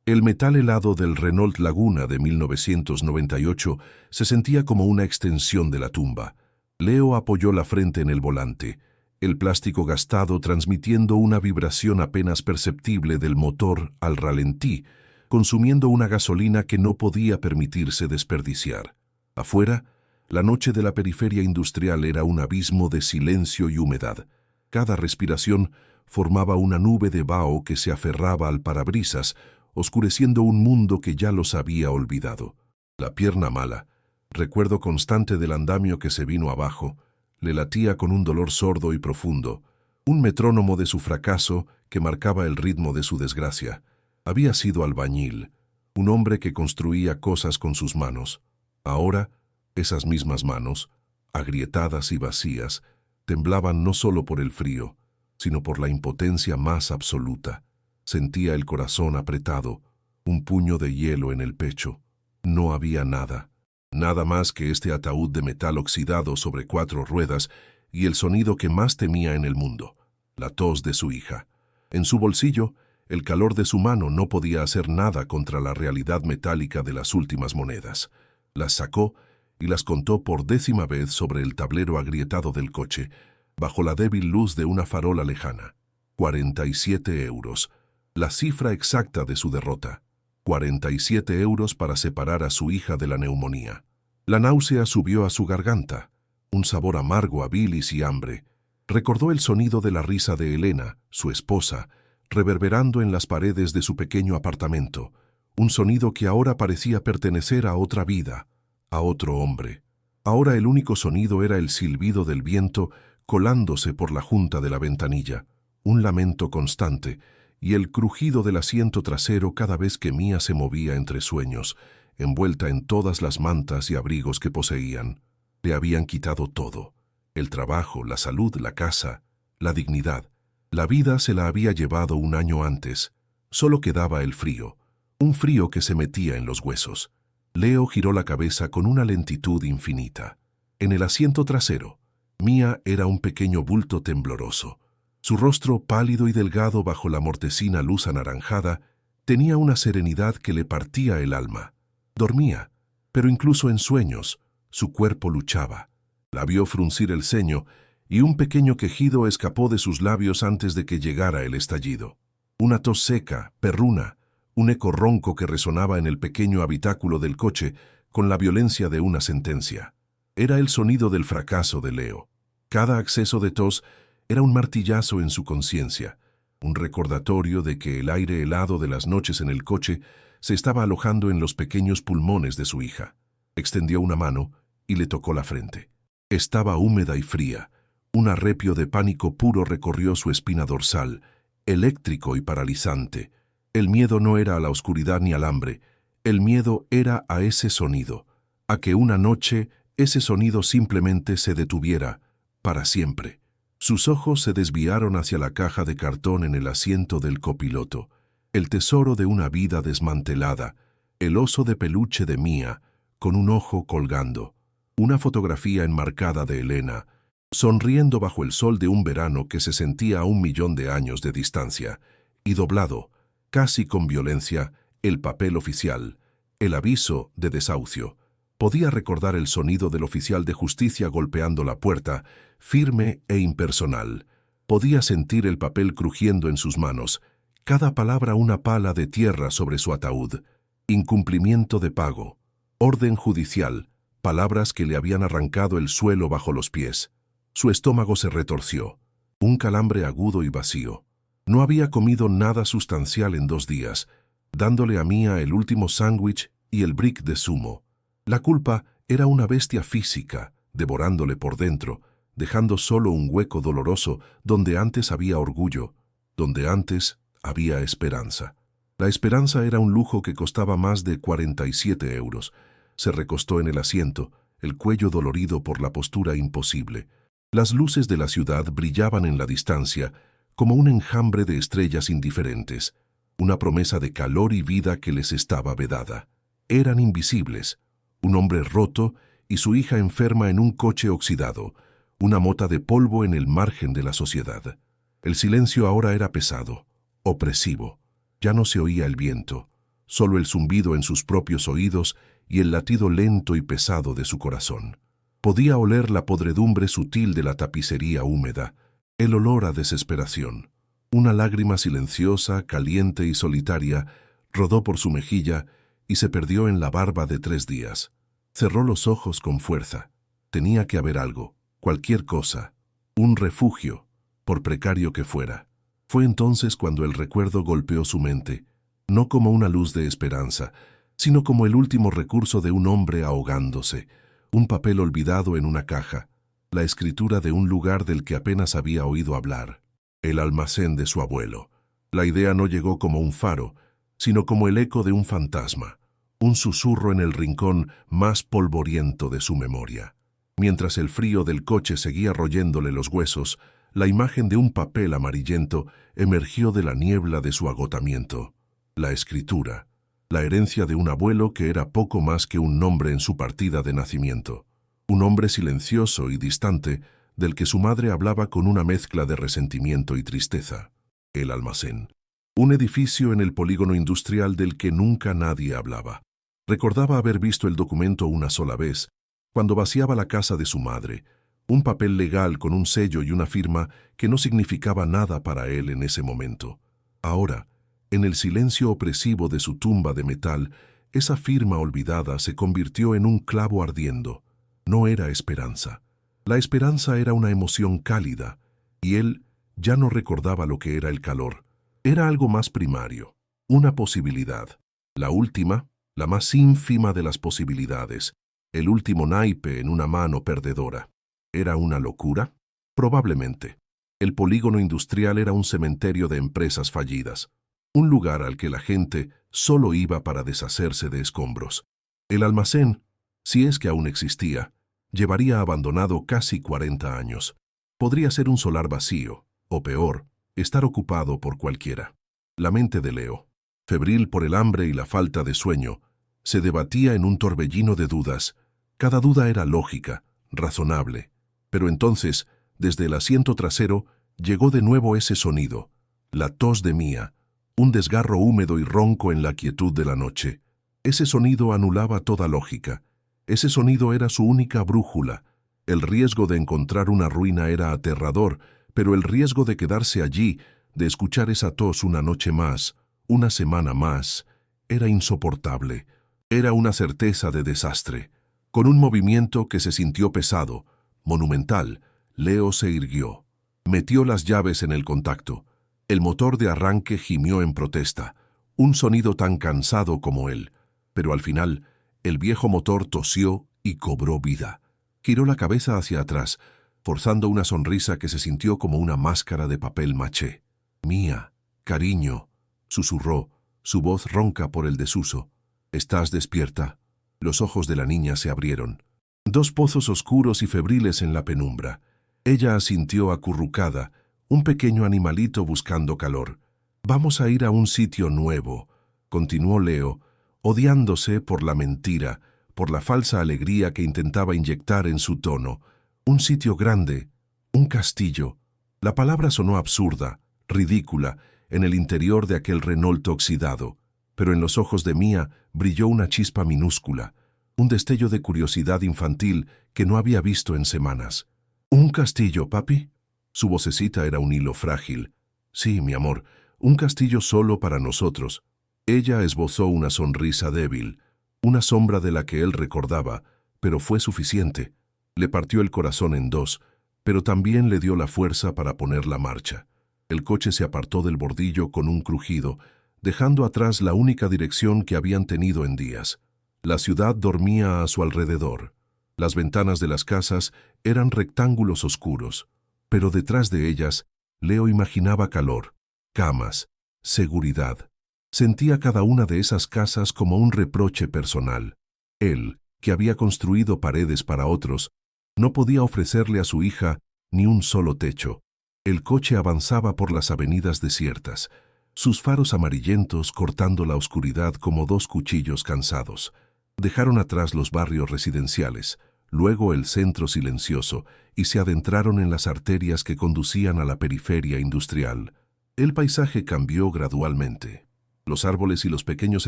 El metal helado del Renault Laguna de 1998 se sentía como una extensión de la tumba. Leo apoyó la frente en el volante, el plástico gastado transmitiendo una vibración apenas perceptible del motor al ralentí, consumiendo una gasolina que no podía permitirse desperdiciar. Afuera, la noche de la periferia industrial era un abismo de silencio y humedad. Cada respiración formaba una nube de vaho que se aferraba al parabrisas, oscureciendo un mundo que ya los había olvidado. La pierna mala, recuerdo constante del andamio que se vino abajo, le latía con un dolor sordo y profundo, un metrónomo de su fracaso que marcaba el ritmo de su desgracia. Había sido albañil, un hombre que construía cosas con sus manos. Ahora, esas mismas manos, agrietadas y vacías, temblaban no solo por el frío, sino por la impotencia más absoluta. Sentía el corazón apretado, un puño de hielo en el pecho. No había nada. Nada más que este ataúd de metal oxidado sobre 4 ruedas y el sonido que más temía en el mundo, la tos de su hija. En su bolsillo, el calor de su mano no podía hacer nada contra la realidad metálica de las últimas monedas. Las sacó y las contó por 10ª vez sobre el tablero agrietado del coche, bajo la débil luz de una farola lejana. 47 euros, la cifra exacta de su derrota. 47 euros para separar a su hija de la neumonía. La náusea subió a su garganta, un sabor amargo a bilis y hambre. Recordó el sonido de la risa de Elena, su esposa, reverberando en las paredes de su pequeño apartamento, un sonido que ahora parecía pertenecer a otra vida, a otro hombre. Ahora el único sonido era el silbido del viento colándose por la junta de la ventanilla, un lamento constante, y el crujido del asiento trasero cada vez que Mía se movía entre sueños, envuelta en todas las mantas y abrigos que poseían. Le habían quitado todo: el trabajo, la salud, la casa, la dignidad. La vida se la había llevado un año antes. Solo quedaba el frío, un frío que se metía en los huesos. Leo giró la cabeza con una lentitud infinita. En el asiento trasero, Mía era un pequeño bulto tembloroso. Su rostro, pálido y delgado bajo la mortecina luz anaranjada, tenía una serenidad que le partía el alma. Dormía, pero incluso en sueños, su cuerpo luchaba. La vio fruncir el ceño y un pequeño quejido escapó de sus labios antes de que llegara el estallido. Una tos seca, perruna, un eco ronco que resonaba en el pequeño habitáculo del coche con la violencia de una sentencia. Era el sonido del fracaso de Leo. Cada acceso de tos era un martillazo en su conciencia, un recordatorio de que el aire helado de las noches en el coche se estaba alojando en los pequeños pulmones de su hija. Extendió una mano y le tocó la frente. Estaba húmeda y fría. Un arrepio de pánico puro recorrió su espina dorsal, eléctrico y paralizante. El miedo no era a la oscuridad ni al hambre. El miedo era a ese sonido, a que una noche ese sonido simplemente se detuviera, para siempre. Sus ojos se desviaron hacia la caja de cartón en el asiento del copiloto, el tesoro de una vida desmantelada, el oso de peluche de Mía, con un ojo colgando, una fotografía enmarcada de Elena, sonriendo bajo el sol de un verano que se sentía a 1.000.000 de años de distancia, y doblado, casi con violencia, el papel oficial, el aviso de desahucio. Podía recordar el sonido del oficial de justicia golpeando la puerta, firme e impersonal. Podía sentir el papel crujiendo en sus manos, cada palabra una pala de tierra sobre su ataúd. Incumplimiento de pago, orden judicial, palabras que le habían arrancado el suelo bajo los pies. Su estómago se retorció, un calambre agudo y vacío. No había comido nada sustancial en 2 días, dándole a Mía el último sándwich y el brick de zumo. La culpa era una bestia física, devorándole por dentro, dejando solo un hueco doloroso donde antes había orgullo, donde antes había esperanza. La esperanza era un lujo que costaba más de 47 euros. Se recostó en el asiento, el cuello dolorido por la postura imposible. Las luces de la ciudad brillaban en la distancia como un enjambre de estrellas indiferentes, una promesa de calor y vida que les estaba vedada. Eran invisibles. Un hombre roto y su hija enferma en un coche oxidado, una mota de polvo en el margen de la sociedad. El silencio ahora era pesado, opresivo. Ya no se oía el viento, solo el zumbido en sus propios oídos y el latido lento y pesado de su corazón. Podía oler la podredumbre sutil de la tapicería húmeda, el olor a desesperación. Una lágrima silenciosa, caliente y solitaria rodó por su mejilla y se perdió en la barba de 3 días. Cerró los ojos con fuerza. Tenía que haber algo, cualquier cosa, un refugio, por precario que fuera. Fue entonces cuando el recuerdo golpeó su mente, no como una luz de esperanza, sino como el último recurso de un hombre ahogándose, un papel olvidado en una caja, la escritura de un lugar del que apenas había oído hablar, el almacén de su abuelo. La idea no llegó como un faro, sino como el eco de un fantasma, un susurro en el rincón más polvoriento de su memoria. Mientras el frío del coche seguía royéndole los huesos, la imagen de un papel amarillento emergió de la niebla de su agotamiento. La escritura, la herencia de un abuelo que era poco más que un nombre en su partida de nacimiento. Un hombre silencioso y distante del que su madre hablaba con una mezcla de resentimiento y tristeza. El almacén. Un edificio en el polígono industrial del que nunca nadie hablaba. Recordaba haber visto el documento una sola vez, cuando vaciaba la casa de su madre, un papel legal con un sello y una firma que no significaba nada para él en ese momento. Ahora, en el silencio opresivo de su tumba de metal, esa firma olvidada se convirtió en un clavo ardiendo. No era esperanza. La esperanza era una emoción cálida, y él ya no recordaba lo que era el calor. Era algo más primario, una posibilidad. La última, la más ínfima de las posibilidades, el último naipe en una mano perdedora. ¿Era una locura? Probablemente. El polígono industrial era un cementerio de empresas fallidas, un lugar al que la gente solo iba para deshacerse de escombros. El almacén, si es que aún existía, llevaría abandonado casi 40 años. Podría ser un solar vacío, o peor, estar ocupado por cualquiera. La mente de Leo, febril por el hambre y la falta de sueño, se debatía en un torbellino de dudas. Cada duda era lógica, razonable. Pero entonces, desde el asiento trasero, llegó de nuevo ese sonido, la tos de Mía, un desgarro húmedo y ronco en la quietud de la noche. Ese sonido anulaba toda lógica. Ese sonido era su única brújula. El riesgo de encontrar una ruina era aterrador, pero el riesgo de quedarse allí, de escuchar esa tos una noche más, una semana más, era insoportable. Era una certeza de desastre. Con un movimiento que se sintió pesado, monumental, Leo se irguió. Metió las llaves en el contacto. El motor de arranque gimió en protesta, un sonido tan cansado como él. Pero al final, el viejo motor tosió y cobró vida. Giró la cabeza hacia atrás, forzando una sonrisa que se sintió como una máscara de papel maché. «Mía, cariño», susurró, su voz ronca por el desuso. «¿Estás despierta?» Los ojos de la niña se abrieron. 2 pozos oscuros y febriles en la penumbra. Ella asintió acurrucada, un pequeño animalito buscando calor. «Vamos a ir a un sitio nuevo», continuó Leo, odiándose por la mentira, por la falsa alegría que intentaba inyectar en su tono. «Un sitio grande, un castillo». La palabra sonó absurda, ridícula, en el interior de aquel Renault oxidado, pero en los ojos de Mía brilló una chispa minúscula, un destello de curiosidad infantil que no había visto en semanas. «¿Un castillo, papi?» Su vocecita era un hilo frágil. «Sí, mi amor, un castillo solo para nosotros». Ella esbozó una sonrisa débil, una sombra de la que él recordaba, pero fue suficiente. Le partió el corazón en 2, pero también le dio la fuerza para poner la marcha. El coche se apartó del bordillo con un crujido, dejando atrás la única dirección que habían tenido en días. La ciudad dormía a su alrededor. Las ventanas de las casas eran rectángulos oscuros, pero detrás de ellas, Leo imaginaba calor, camas, seguridad. Sentía cada una de esas casas como un reproche personal. Él, que había construido paredes para otros, no podía ofrecerle a su hija ni un solo techo. El coche avanzaba por las avenidas desiertas, sus faros amarillentos cortando la oscuridad como 2 cuchillos cansados. Dejaron atrás los barrios residenciales, luego el centro silencioso, y se adentraron en las arterias que conducían a la periferia industrial. El paisaje cambió gradualmente. Los árboles y los pequeños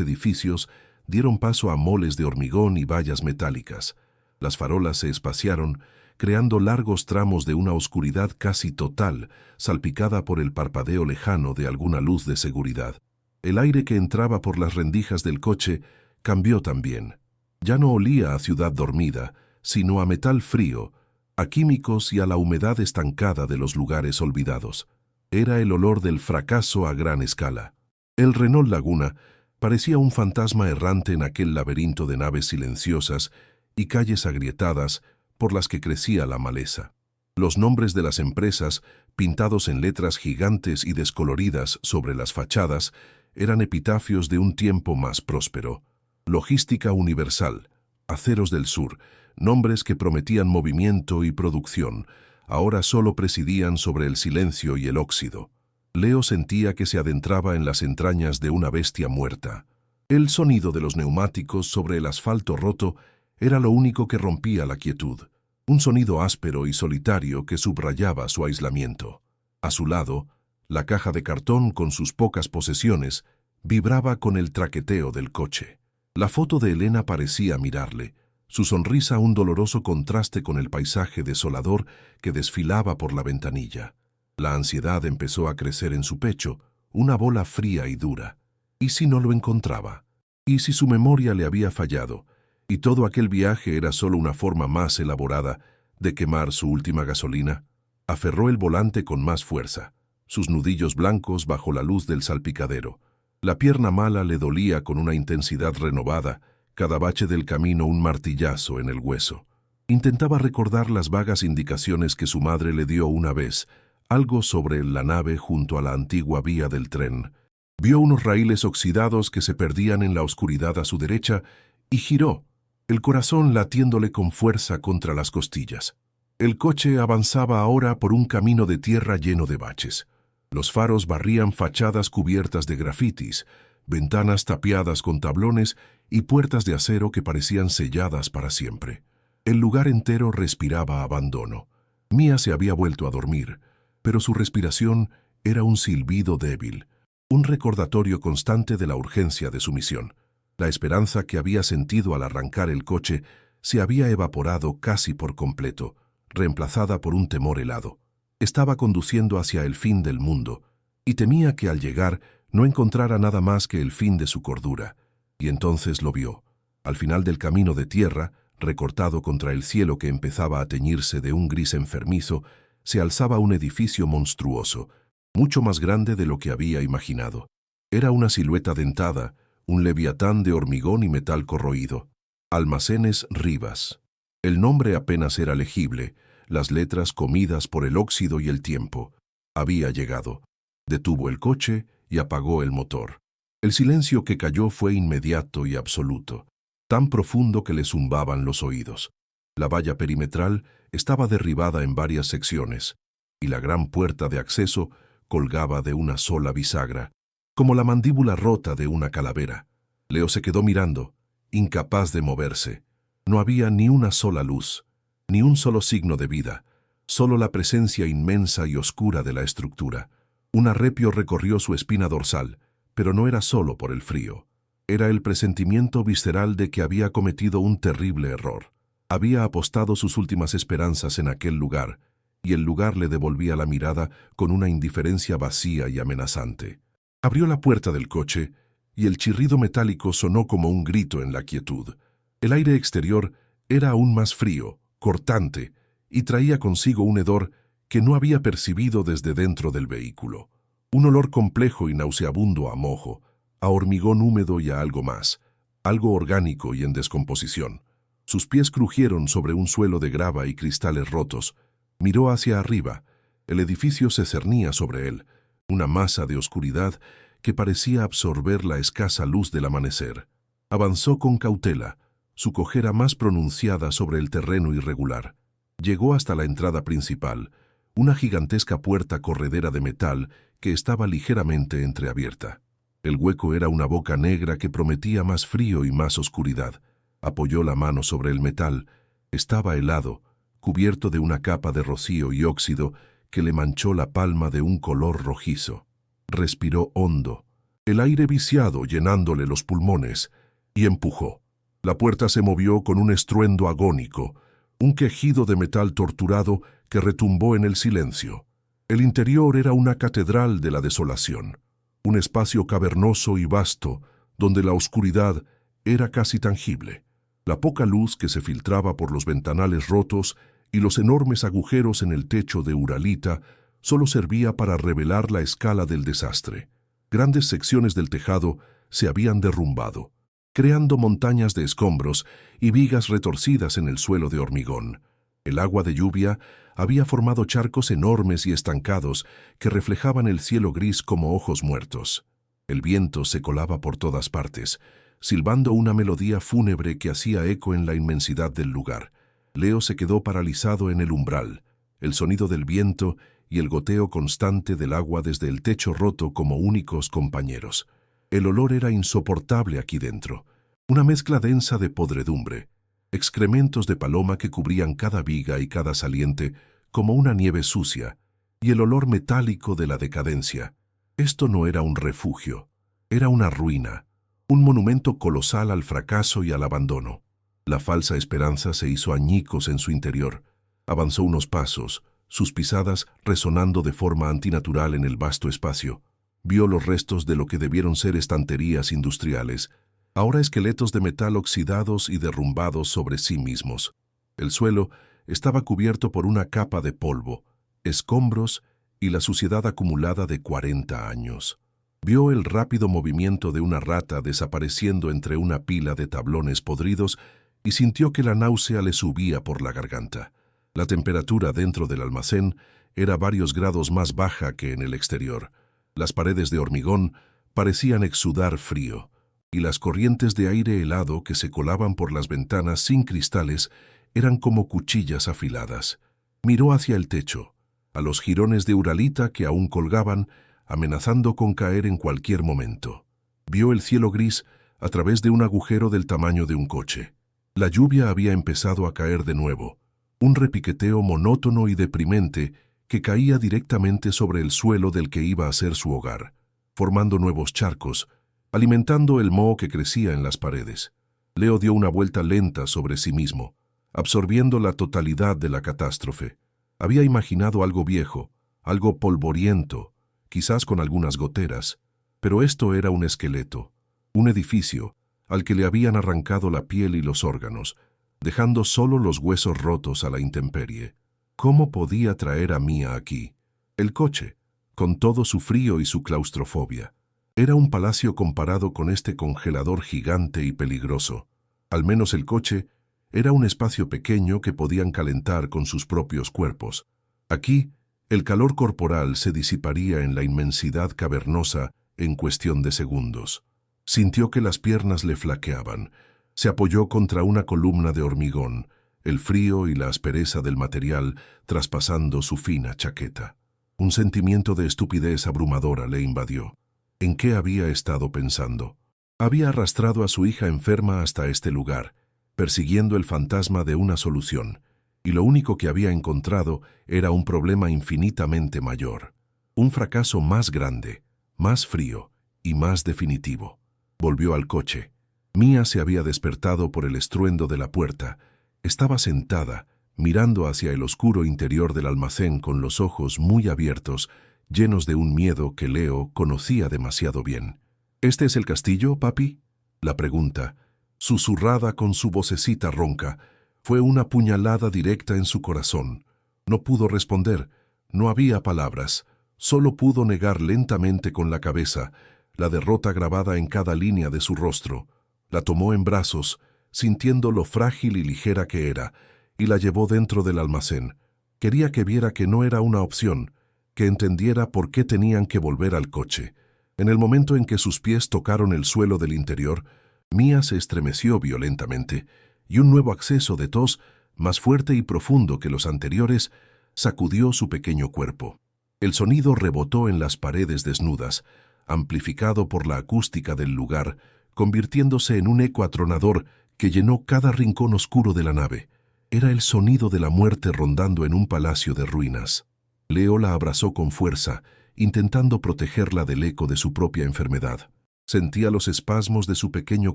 edificios dieron paso a moles de hormigón y vallas metálicas. Las farolas se espaciaron, creando largos tramos de una oscuridad casi total, salpicada por el parpadeo lejano de alguna luz de seguridad. El aire que entraba por las rendijas del coche cambió también. Ya no olía a ciudad dormida, sino a metal frío, a químicos y a la humedad estancada de los lugares olvidados. Era el olor del fracaso a gran escala. El Renault Laguna parecía un fantasma errante en aquel laberinto de naves silenciosas y calles agrietadas por las que crecía la maleza. Los nombres de las empresas, pintados en letras gigantes y descoloridas sobre las fachadas, eran epitafios de un tiempo más próspero. Logística Universal, Aceros del Sur, nombres que prometían movimiento y producción, ahora solo presidían sobre el silencio y el óxido. Leo sentía que se adentraba en las entrañas de una bestia muerta. El sonido de los neumáticos sobre el asfalto roto era lo único que rompía la quietud, un sonido áspero y solitario que subrayaba su aislamiento. A su lado, la caja de cartón con sus pocas posesiones vibraba con el traqueteo del coche. La foto de Elena parecía mirarle, su sonrisa un doloroso contraste con el paisaje desolador que desfilaba por la ventanilla. La ansiedad empezó a crecer en su pecho, una bola fría y dura. ¿Y si no lo encontraba? ¿Y si su memoria le había fallado? ¿Y todo aquel viaje era solo una forma más elaborada de quemar su última gasolina? Aferró el volante con más fuerza, sus nudillos blancos bajo la luz del salpicadero. La pierna mala le dolía con una intensidad renovada, cada bache del camino un martillazo en el hueso. Intentaba recordar las vagas indicaciones que su madre le dio una vez, algo sobre la nave junto a la antigua vía del tren. Vio unos raíles oxidados que se perdían en la oscuridad a su derecha y giró, el corazón latiéndole con fuerza contra las costillas. El coche avanzaba ahora por un camino de tierra lleno de baches. Los faros barrían fachadas cubiertas de grafitis, ventanas tapiadas con tablones y puertas de acero que parecían selladas para siempre. El lugar entero respiraba abandono. Mía se había vuelto a dormir, pero su respiración era un silbido débil, un recordatorio constante de la urgencia de su misión. La esperanza que había sentido al arrancar el coche se había evaporado casi por completo, reemplazada por un temor helado. Estaba conduciendo hacia el fin del mundo, y temía que al llegar no encontrara nada más que el fin de su cordura. Y entonces lo vio. Al final del camino de tierra, recortado contra el cielo que empezaba a teñirse de un gris enfermizo, se alzaba un edificio monstruoso, mucho más grande de lo que había imaginado. Era una silueta dentada, un leviatán de hormigón y metal corroído. Almacenes Rivas. El nombre apenas era legible, las letras comidas por el óxido y el tiempo. Había llegado. Detuvo el coche y apagó el motor. El silencio que cayó fue inmediato y absoluto, tan profundo que le zumbaban los oídos. La valla perimetral estaba derribada en varias secciones, y la gran puerta de acceso colgaba de una sola bisagra, como la mandíbula rota de una calavera. Leo se quedó mirando, incapaz de moverse. No había ni una sola luz, ni un solo signo de vida, solo la presencia inmensa y oscura de la estructura. Un arrepio recorrió su espina dorsal, pero no era solo por el frío. Era el presentimiento visceral de que había cometido un terrible error. Había apostado sus últimas esperanzas en aquel lugar, y el lugar le devolvía la mirada con una indiferencia vacía y amenazante. Abrió la puerta del coche, y el chirrido metálico sonó como un grito en la quietud. El aire exterior era aún más frío, cortante, y traía consigo un hedor que no había percibido desde dentro del vehículo. Un olor complejo y nauseabundo a mojo, a hormigón húmedo y a algo más, algo orgánico y en descomposición. Sus pies crujieron sobre un suelo de grava y cristales rotos. Miró hacia arriba. El edificio se cernía sobre él, una masa de oscuridad que parecía absorber la escasa luz del amanecer. Avanzó con cautela, su cojera más pronunciada sobre el terreno irregular. Llegó hasta la entrada principal, una gigantesca puerta corredera de metal que estaba ligeramente entreabierta. El hueco era una boca negra que prometía más frío y más oscuridad. Apoyó la mano sobre el metal. Estaba helado, cubierto de una capa de rocío y óxido que le manchó la palma de un color rojizo. Respiró hondo. el aire viciado llenándole los pulmones, y empujó. La puerta se movió con un estruendo agónico, un quejido de metal torturado que retumbó en el silencio. El interior era una catedral de la desolación, un espacio cavernoso y vasto, donde la oscuridad era casi tangible. La poca luz que se filtraba por los ventanales rotos y los enormes agujeros en el techo de uralita solo servía para revelar la escala del desastre. Grandes secciones del tejado se habían derrumbado, creando montañas de escombros y vigas retorcidas en el suelo de hormigón. El agua de lluvia había formado charcos enormes y estancados que reflejaban el cielo gris como ojos muertos. El viento se colaba por todas partes, silbando una melodía fúnebre que hacía eco en la inmensidad del lugar. Leo se quedó paralizado en el umbral, el sonido del viento y el goteo constante del agua desde el techo roto como únicos compañeros. El olor era insoportable aquí dentro, una mezcla densa de podredumbre, excrementos de paloma que cubrían cada viga y cada saliente como una nieve sucia, y el olor metálico de la decadencia. Esto no era un refugio, era una ruina, un monumento colosal al fracaso y al abandono. La falsa esperanza se hizo añicos en su interior. Avanzó unos pasos, sus pisadas resonando de forma antinatural en el vasto espacio. Vio los restos de lo que debieron ser estanterías industriales, ahora esqueletos de metal oxidados y derrumbados sobre sí mismos. El suelo estaba cubierto por una capa de polvo, escombros y la suciedad acumulada de 40 años. Vio el rápido movimiento de una rata desapareciendo entre una pila de tablones podridos y sintió que la náusea le subía por la garganta. La temperatura dentro del almacén era varios grados más baja que en el exterior. Las paredes de hormigón parecían exudar frío, y las corrientes de aire helado que se colaban por las ventanas sin cristales eran como cuchillas afiladas. Miró hacia el techo, a los jirones de uralita que aún colgaban, amenazando con caer en cualquier momento. Vio el cielo gris a través de un agujero del tamaño de un coche. La lluvia había empezado a caer de nuevo, un repiqueteo monótono y deprimente que caía directamente sobre el suelo del que iba a ser su hogar, formando nuevos charcos, alimentando el moho que crecía en las paredes. Leo dio una vuelta lenta sobre sí mismo, absorbiendo la totalidad de la catástrofe. Había imaginado algo viejo, algo polvoriento, quizás con algunas goteras, pero esto era un esqueleto, un edificio, al que le habían arrancado la piel y los órganos, dejando solo los huesos rotos a la intemperie. ¿Cómo podía traer a Mia aquí? El coche, con todo su frío y su claustrofobia. Era un palacio comparado con este congelador gigante y peligroso. Al menos el coche era un espacio pequeño que podían calentar con sus propios cuerpos. Aquí, el calor corporal se disiparía en la inmensidad cavernosa en cuestión de segundos. Sintió que las piernas le flaqueaban. Se apoyó contra una columna de hormigón, el frío y la aspereza del material traspasando su fina chaqueta. Un sentimiento de estupidez abrumadora le invadió. ¿En qué había estado pensando? Había arrastrado a su hija enferma hasta este lugar, persiguiendo el fantasma de una solución, y lo único que había encontrado era un problema infinitamente mayor, un fracaso más grande, más frío y más definitivo. Volvió al coche. Mia se había despertado por el estruendo de la puerta. Estaba sentada, mirando hacia el oscuro interior del almacén con los ojos muy abiertos, llenos de un miedo que Leo conocía demasiado bien. ¿Este es el castillo, papi? La pregunta, susurrada con su vocecita ronca, fue una puñalada directa en su corazón. No pudo responder, no había palabras, solo pudo negar lentamente con la cabeza, la derrota grabada en cada línea de su rostro. La tomó en brazos, sintiendo lo frágil y ligera que era, y la llevó dentro del almacén. Quería que viera que no era una opción, que entendiera por qué tenían que volver al coche. En el momento en que sus pies tocaron el suelo del interior, Mia se estremeció violentamente, y un nuevo acceso de tos, más fuerte y profundo que los anteriores, sacudió su pequeño cuerpo. El sonido rebotó en las paredes desnudas, amplificado por la acústica del lugar, convirtiéndose en un eco atronador que llenó cada rincón oscuro de la nave. Era el sonido de la muerte rondando en un palacio de ruinas. Leo la abrazó con fuerza, intentando protegerla del eco de su propia enfermedad. Sentía los espasmos de su pequeño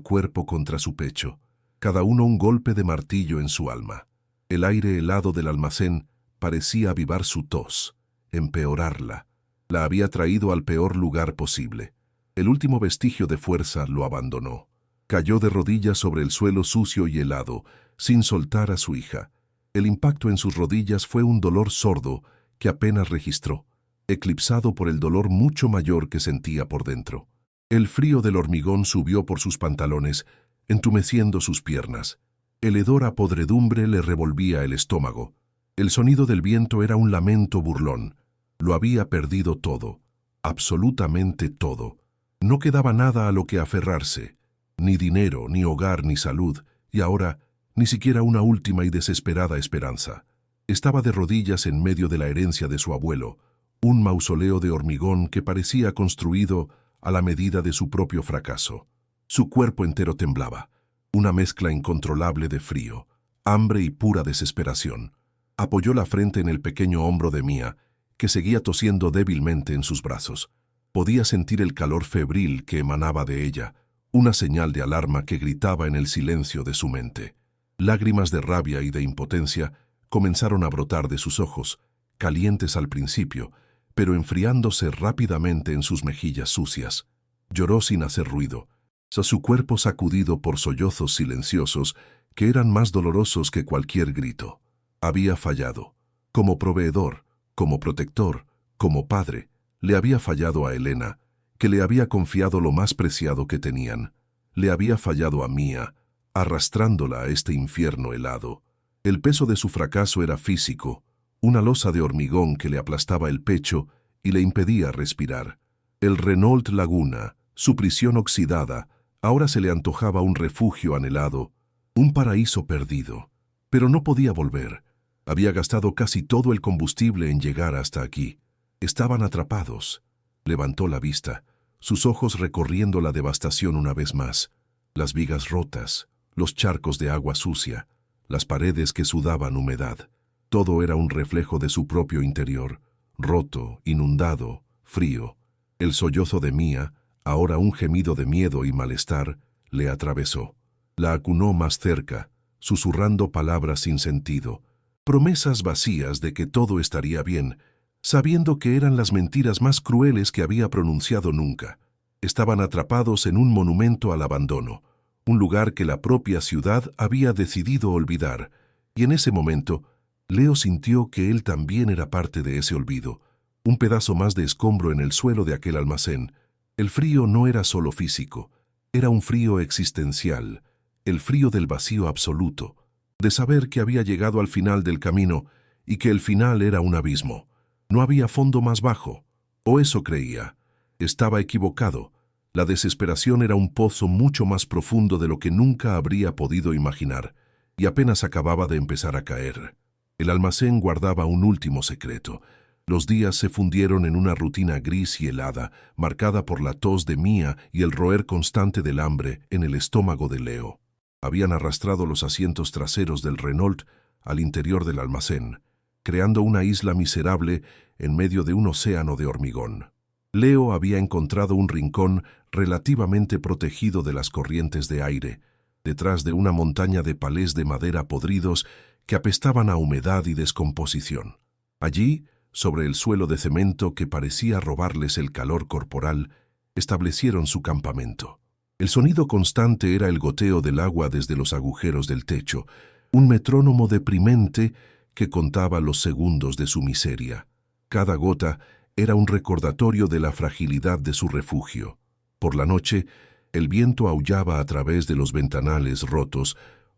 cuerpo contra su pecho, cada uno un golpe de martillo en su alma. El aire helado del almacén parecía avivar su tos, empeorarla. La había traído al peor lugar posible. El último vestigio de fuerza lo abandonó. Cayó de rodillas sobre el suelo sucio y helado, sin soltar a su hija. El impacto en sus rodillas fue un dolor sordo que apenas registró, eclipsado por el dolor mucho mayor que sentía por dentro. El frío del hormigón subió por sus pantalones, entumeciendo sus piernas. El hedor a podredumbre le revolvía el estómago. El sonido del viento era un lamento burlón. Lo había perdido todo, absolutamente todo. No quedaba nada a lo que aferrarse, ni dinero, ni hogar, ni salud, y ahora ni siquiera una última y desesperada esperanza. Estaba de rodillas en medio de la herencia de su abuelo, un mausoleo de hormigón que parecía construido a la medida de su propio fracaso. Su cuerpo entero temblaba, una mezcla incontrolable de frío, hambre y pura desesperación. Apoyó la frente en el pequeño hombro de Mia, que seguía tosiendo débilmente en sus brazos. Podía sentir el calor febril que emanaba de ella, una señal de alarma que gritaba en el silencio de su mente. Lágrimas de rabia y de impotencia comenzaron a brotar de sus ojos, calientes al principio, pero enfriándose rápidamente en sus mejillas sucias. Lloró sin hacer ruido, su cuerpo sacudido por sollozos silenciosos que eran más dolorosos que cualquier grito. Había fallado. Como proveedor, como protector, como padre, le había fallado a Elena, que le había confiado lo más preciado que tenían. Le había fallado a Mia, arrastrándola a este infierno helado. El peso de su fracaso era físico, una losa de hormigón que le aplastaba el pecho y le impedía respirar. El Renault Laguna, su prisión oxidada, ahora se le antojaba un refugio anhelado, un paraíso perdido. Pero no podía volver. Había gastado casi todo el combustible en llegar hasta aquí. Estaban atrapados. Levantó la vista, sus ojos recorriendo la devastación una vez más. Las vigas rotas, los charcos de agua sucia, las paredes que sudaban humedad. Todo era un reflejo de su propio interior, roto, inundado, frío. El sollozo de Mia, ahora un gemido de miedo y malestar, le atravesó. La acunó más cerca, susurrando palabras sin sentido, promesas vacías de que todo estaría bien, sabiendo que eran las mentiras más crueles que había pronunciado nunca. Estaban atrapados en un monumento al abandono, un lugar que la propia ciudad había decidido olvidar, y en ese momento, Leo sintió que él también era parte de ese olvido, un pedazo más de escombro en el suelo de aquel almacén. El frío no era solo físico, era un frío existencial, el frío del vacío absoluto, de saber que había llegado al final del camino y que el final era un abismo. No había fondo más bajo, o eso creía. Estaba equivocado. La desesperación era un pozo mucho más profundo de lo que nunca habría podido imaginar, y apenas acababa de empezar a caer. El almacén guardaba un último secreto. Los días se fundieron en una rutina gris y helada, marcada por la tos de Mia y el roer constante del hambre en el estómago de Leo. Habían arrastrado los asientos traseros del Renault al interior del almacén, creando una isla miserable en medio de un océano de hormigón. Leo había encontrado un rincón relativamente protegido de las corrientes de aire, detrás de una montaña de palés de madera podridos que apestaban a humedad y descomposición. Allí, sobre el suelo de cemento que parecía robarles el calor corporal, establecieron su campamento. El sonido constante era el goteo del agua desde los agujeros del techo, un metrónomo deprimente que contaba los segundos de su miseria. Cada gota era un recordatorio de la fragilidad de su refugio. Por la noche, el viento aullaba a través de los ventanales rotos,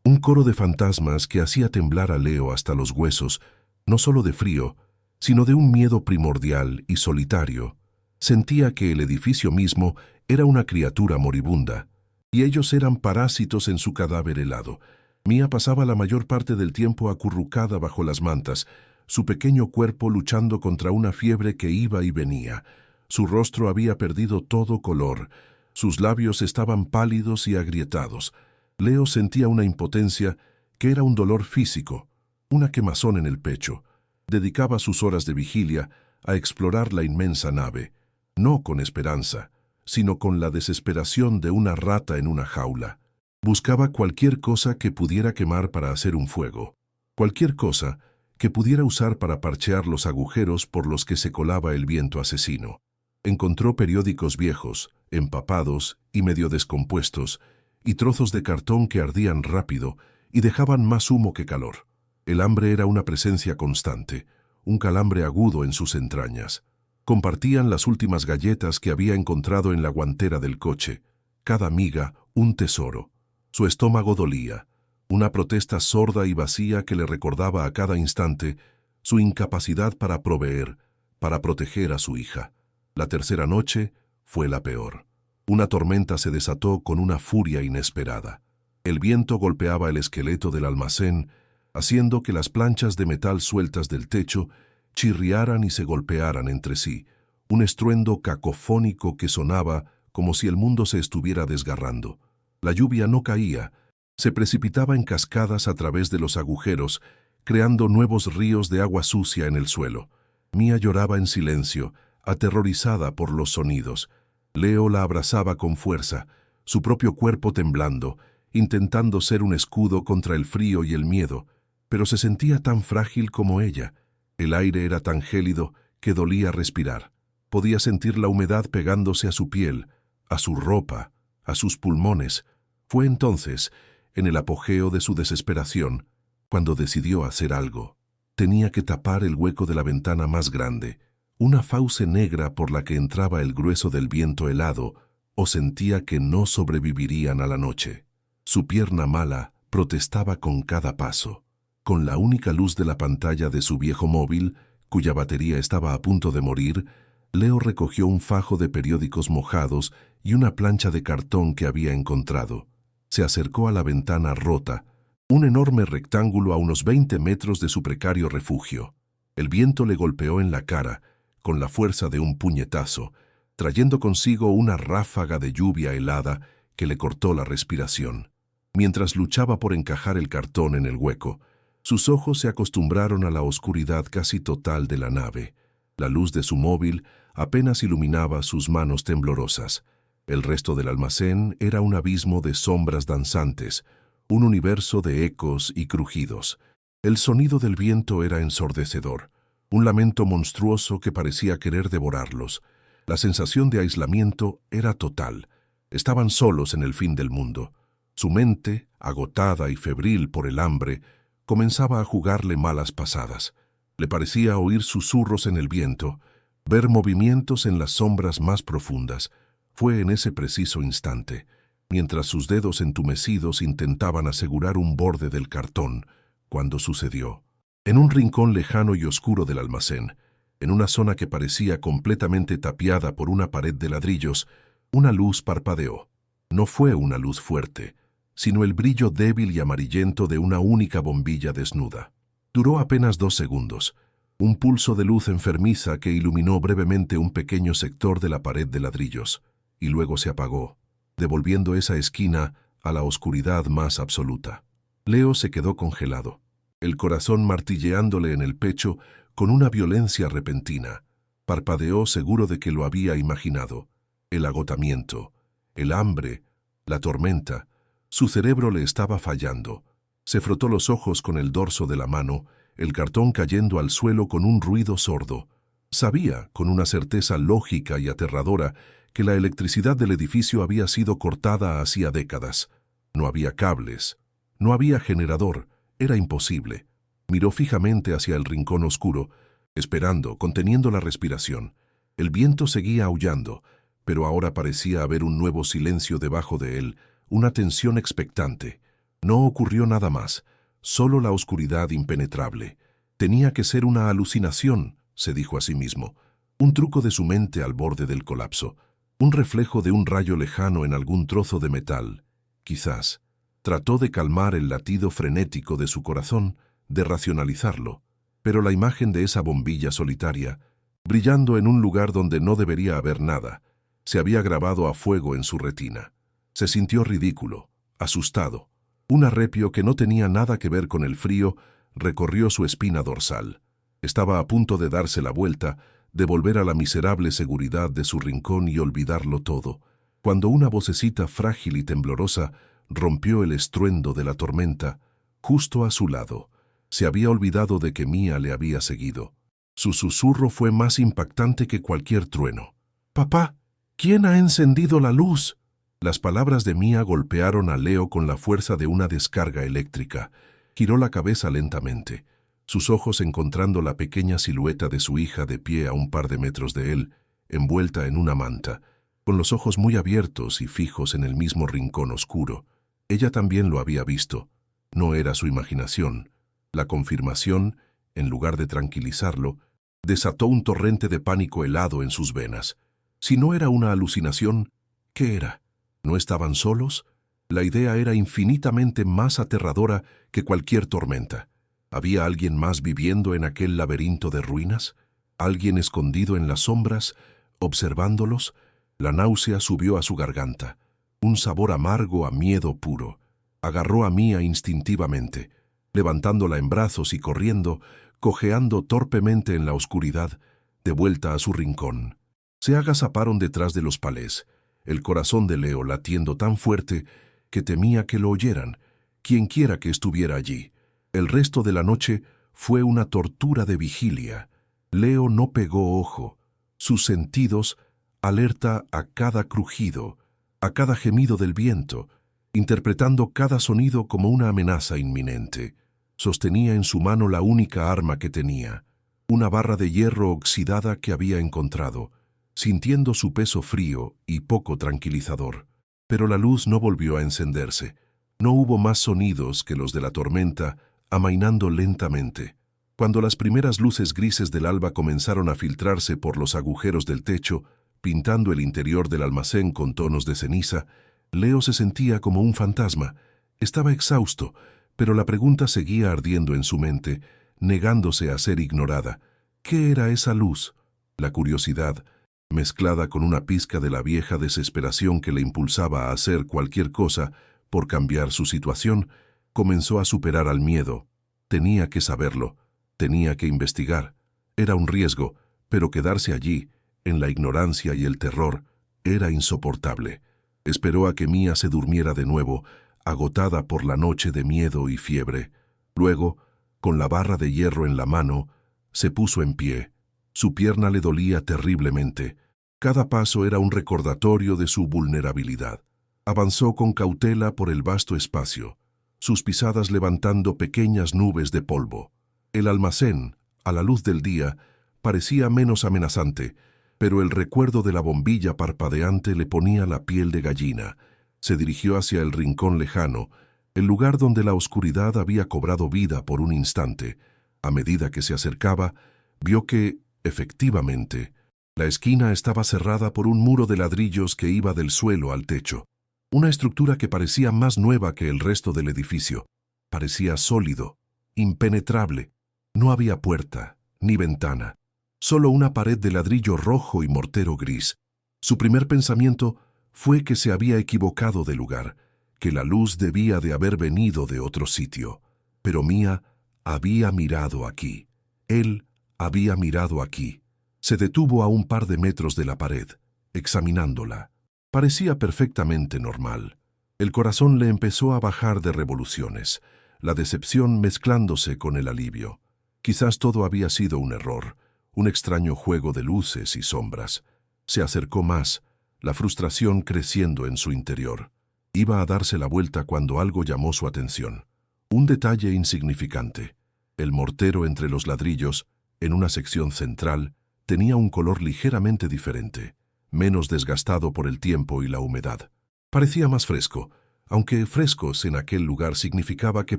un coro de fantasmas que hacía temblar a Leo hasta los huesos, no solo de frío, sino de un miedo primordial y solitario. Sentía que el edificio mismo era una criatura moribunda, y ellos eran parásitos en su cadáver helado. Mia pasaba la mayor parte del tiempo acurrucada bajo las mantas, su pequeño cuerpo luchando contra una fiebre que iba y venía. Su rostro había perdido todo color, sus labios estaban pálidos y agrietados. Leo sentía una impotencia que era un dolor físico, una quemazón en el pecho. Dedicaba sus horas de vigilia a explorar la inmensa nave, no con esperanza, sino con la desesperación de una rata en una jaula. Buscaba cualquier cosa que pudiera quemar para hacer un fuego, cualquier cosa que pudiera usar para parchear los agujeros por los que se colaba el viento asesino. Encontró periódicos viejos, empapados y medio descompuestos, y trozos de cartón que ardían rápido y dejaban más humo que calor. El hambre era una presencia constante, un calambre agudo en sus entrañas. Compartían las últimas galletas que había encontrado en la guantera del coche, cada miga un tesoro. Su estómago dolía, una protesta sorda y vacía que le recordaba a cada instante su incapacidad para proveer, para proteger a su hija. La tercera noche fue la peor. Una tormenta se desató con una furia inesperada. El viento golpeaba el esqueleto del almacén, haciendo que las planchas de metal sueltas del techo chirriaran y se golpearan entre sí, un estruendo cacofónico que sonaba como si el mundo se estuviera desgarrando. La lluvia no caía, se precipitaba en cascadas a través de los agujeros, creando nuevos ríos de agua sucia en el suelo. Mía lloraba en silencio, aterrorizada por los sonidos. Leo la abrazaba con fuerza, su propio cuerpo temblando, intentando ser un escudo contra el frío y el miedo, pero se sentía tan frágil como ella. El aire era tan gélido que dolía respirar. Podía sentir la humedad pegándose a su piel, a su ropa, a sus pulmones. Fue entonces, en el apogeo de su desesperación, cuando decidió hacer algo. Tenía que tapar el hueco de la ventana más grande, una fauce negra por la que entraba el grueso del viento helado, o sentía que no sobrevivirían a la noche. Su pierna mala protestaba con cada paso. Con la única luz de la pantalla de su viejo móvil, cuya batería estaba a punto de morir, Leo recogió un fajo de periódicos mojados y una plancha de cartón que había encontrado. Se acercó a la ventana rota, un enorme rectángulo a unos 20 metros de su precario refugio. El viento le golpeó en la cara, con la fuerza de un puñetazo, trayendo consigo una ráfaga de lluvia helada que le cortó la respiración. Mientras luchaba por encajar el cartón en el hueco, sus ojos se acostumbraron a la oscuridad casi total de la nave. La luz de su móvil apenas iluminaba sus manos temblorosas. El resto del almacén era un abismo de sombras danzantes, un universo de ecos y crujidos. El sonido del viento era ensordecedor, un lamento monstruoso que parecía querer devorarlos. La sensación de aislamiento era total. Estaban solos en el fin del mundo. Su mente, agotada y febril por el hambre, comenzaba a jugarle malas pasadas. Le parecía oír susurros en el viento, ver movimientos en las sombras más profundas. Fue en ese preciso instante, mientras sus dedos entumecidos intentaban asegurar un borde del cartón, cuando sucedió. En un rincón lejano y oscuro del almacén, en una zona que parecía completamente tapiada por una pared de ladrillos, una luz parpadeó. No fue una luz fuerte, sino el brillo débil y amarillento de una única bombilla desnuda. Duró apenas 2 segundos, un pulso de luz enfermiza que iluminó brevemente un pequeño sector de la pared de ladrillos, y luego se apagó, devolviendo esa esquina a la oscuridad más absoluta. Leo se quedó congelado, el corazón martilleándole en el pecho con una violencia repentina. Parpadeó seguro de que lo había imaginado. El agotamiento, el hambre, la tormenta. Su cerebro le estaba fallando. Se frotó los ojos con el dorso de la mano, el cartón cayendo al suelo con un ruido sordo. Sabía, con una certeza lógica y aterradora, que la electricidad del edificio había sido cortada hacía décadas. No había cables, no había generador, era imposible. Miró fijamente hacia el rincón oscuro, esperando, conteniendo la respiración. El viento seguía aullando, pero ahora parecía haber un nuevo silencio debajo de él, una tensión expectante. No ocurrió nada más, solo la oscuridad impenetrable. Tenía que ser una alucinación, se dijo a sí mismo, un truco de su mente al borde del colapso, un reflejo de un rayo lejano en algún trozo de metal. Quizás. Trató de calmar el latido frenético de su corazón, de racionalizarlo, pero la imagen de esa bombilla solitaria, brillando en un lugar donde no debería haber nada, se había grabado a fuego en su retina. Se sintió ridículo, asustado. Un arrepio que no tenía nada que ver con el frío recorrió su espina dorsal. Estaba a punto de darse la vuelta, de volver a la miserable seguridad de su rincón y olvidarlo todo, cuando una vocecita frágil y temblorosa rompió el estruendo de la tormenta, justo a su lado. Se había olvidado de que Mía le había seguido. Su susurro fue más impactante que cualquier trueno. «Papá, ¿quién ha encendido la luz?». Las palabras de Mía golpearon a Leo con la fuerza de una descarga eléctrica. Giró la cabeza lentamente, sus ojos encontrando la pequeña silueta de su hija de pie a un par de metros de él, envuelta en una manta, con los ojos muy abiertos y fijos en el mismo rincón oscuro. Ella también lo había visto. No era su imaginación. La confirmación, en lugar de tranquilizarlo, desató un torrente de pánico helado en sus venas. Si no era una alucinación, ¿qué era? ¿No estaban solos? La idea era infinitamente más aterradora que cualquier tormenta. ¿Había alguien más viviendo en aquel laberinto de ruinas? ¿Alguien escondido en las sombras, observándolos? La náusea subió a su garganta, un sabor amargo a miedo puro. Agarró a Mía instintivamente, levantándola en brazos y corriendo, cojeando torpemente en la oscuridad, de vuelta a su rincón. Se agazaparon detrás de los palés, el corazón de Leo latiendo tan fuerte que temía que lo oyeran, quienquiera que estuviera allí. El resto de la noche fue una tortura de vigilia. Leo no pegó ojo, sus sentidos alerta a cada crujido, a cada gemido del viento, interpretando cada sonido como una amenaza inminente. Sostenía en su mano la única arma que tenía, una barra de hierro oxidada que había encontrado, sintiendo su peso frío y poco tranquilizador. Pero la luz no volvió a encenderse. No hubo más sonidos que los de la tormenta, amainando lentamente. Cuando las primeras luces grises del alba comenzaron a filtrarse por los agujeros del techo, pintando el interior del almacén con tonos de ceniza, Leo se sentía como un fantasma. Estaba exhausto, pero la pregunta seguía ardiendo en su mente, negándose a ser ignorada. ¿Qué era esa luz? La curiosidad, mezclada con una pizca de la vieja desesperación que le impulsaba a hacer cualquier cosa por cambiar su situación, comenzó a superar al miedo. Tenía que saberlo, tenía que investigar. Era un riesgo, pero quedarse allí, en la ignorancia y el terror, era insoportable. Esperó a que Mía se durmiera de nuevo, agotada por la noche de miedo y fiebre. Luego, con la barra de hierro en la mano, se puso en pie. Su pierna le dolía terriblemente. Cada paso era un recordatorio de su vulnerabilidad. Avanzó con cautela por el vasto espacio, sus pisadas levantando pequeñas nubes de polvo. El almacén, a la luz del día, parecía menos amenazante, pero el recuerdo de la bombilla parpadeante le ponía la piel de gallina. Se dirigió hacia el rincón lejano, el lugar donde la oscuridad había cobrado vida por un instante. A medida que se acercaba, vio que, efectivamente, la esquina estaba cerrada por un muro de ladrillos que iba del suelo al techo. Una estructura que parecía más nueva que el resto del edificio. Parecía sólido, impenetrable. No había puerta, ni ventana. Solo una pared de ladrillo rojo y mortero gris. Su primer pensamiento fue que se había equivocado de lugar, que la luz debía de haber venido de otro sitio. Pero Mía había mirado aquí. Él había mirado aquí. Se detuvo a un par de metros de la pared, examinándola. Parecía perfectamente normal. El corazón le empezó a bajar de revoluciones, la decepción mezclándose con el alivio. Quizás todo había sido un error, un extraño juego de luces y sombras. Se acercó más, la frustración creciendo en su interior. Iba a darse la vuelta cuando algo llamó su atención. Un detalle insignificante. El mortero entre los ladrillos, en una sección central, tenía un color ligeramente diferente, menos desgastado por el tiempo y la humedad. Parecía más fresco, aunque frescos en aquel lugar significaba que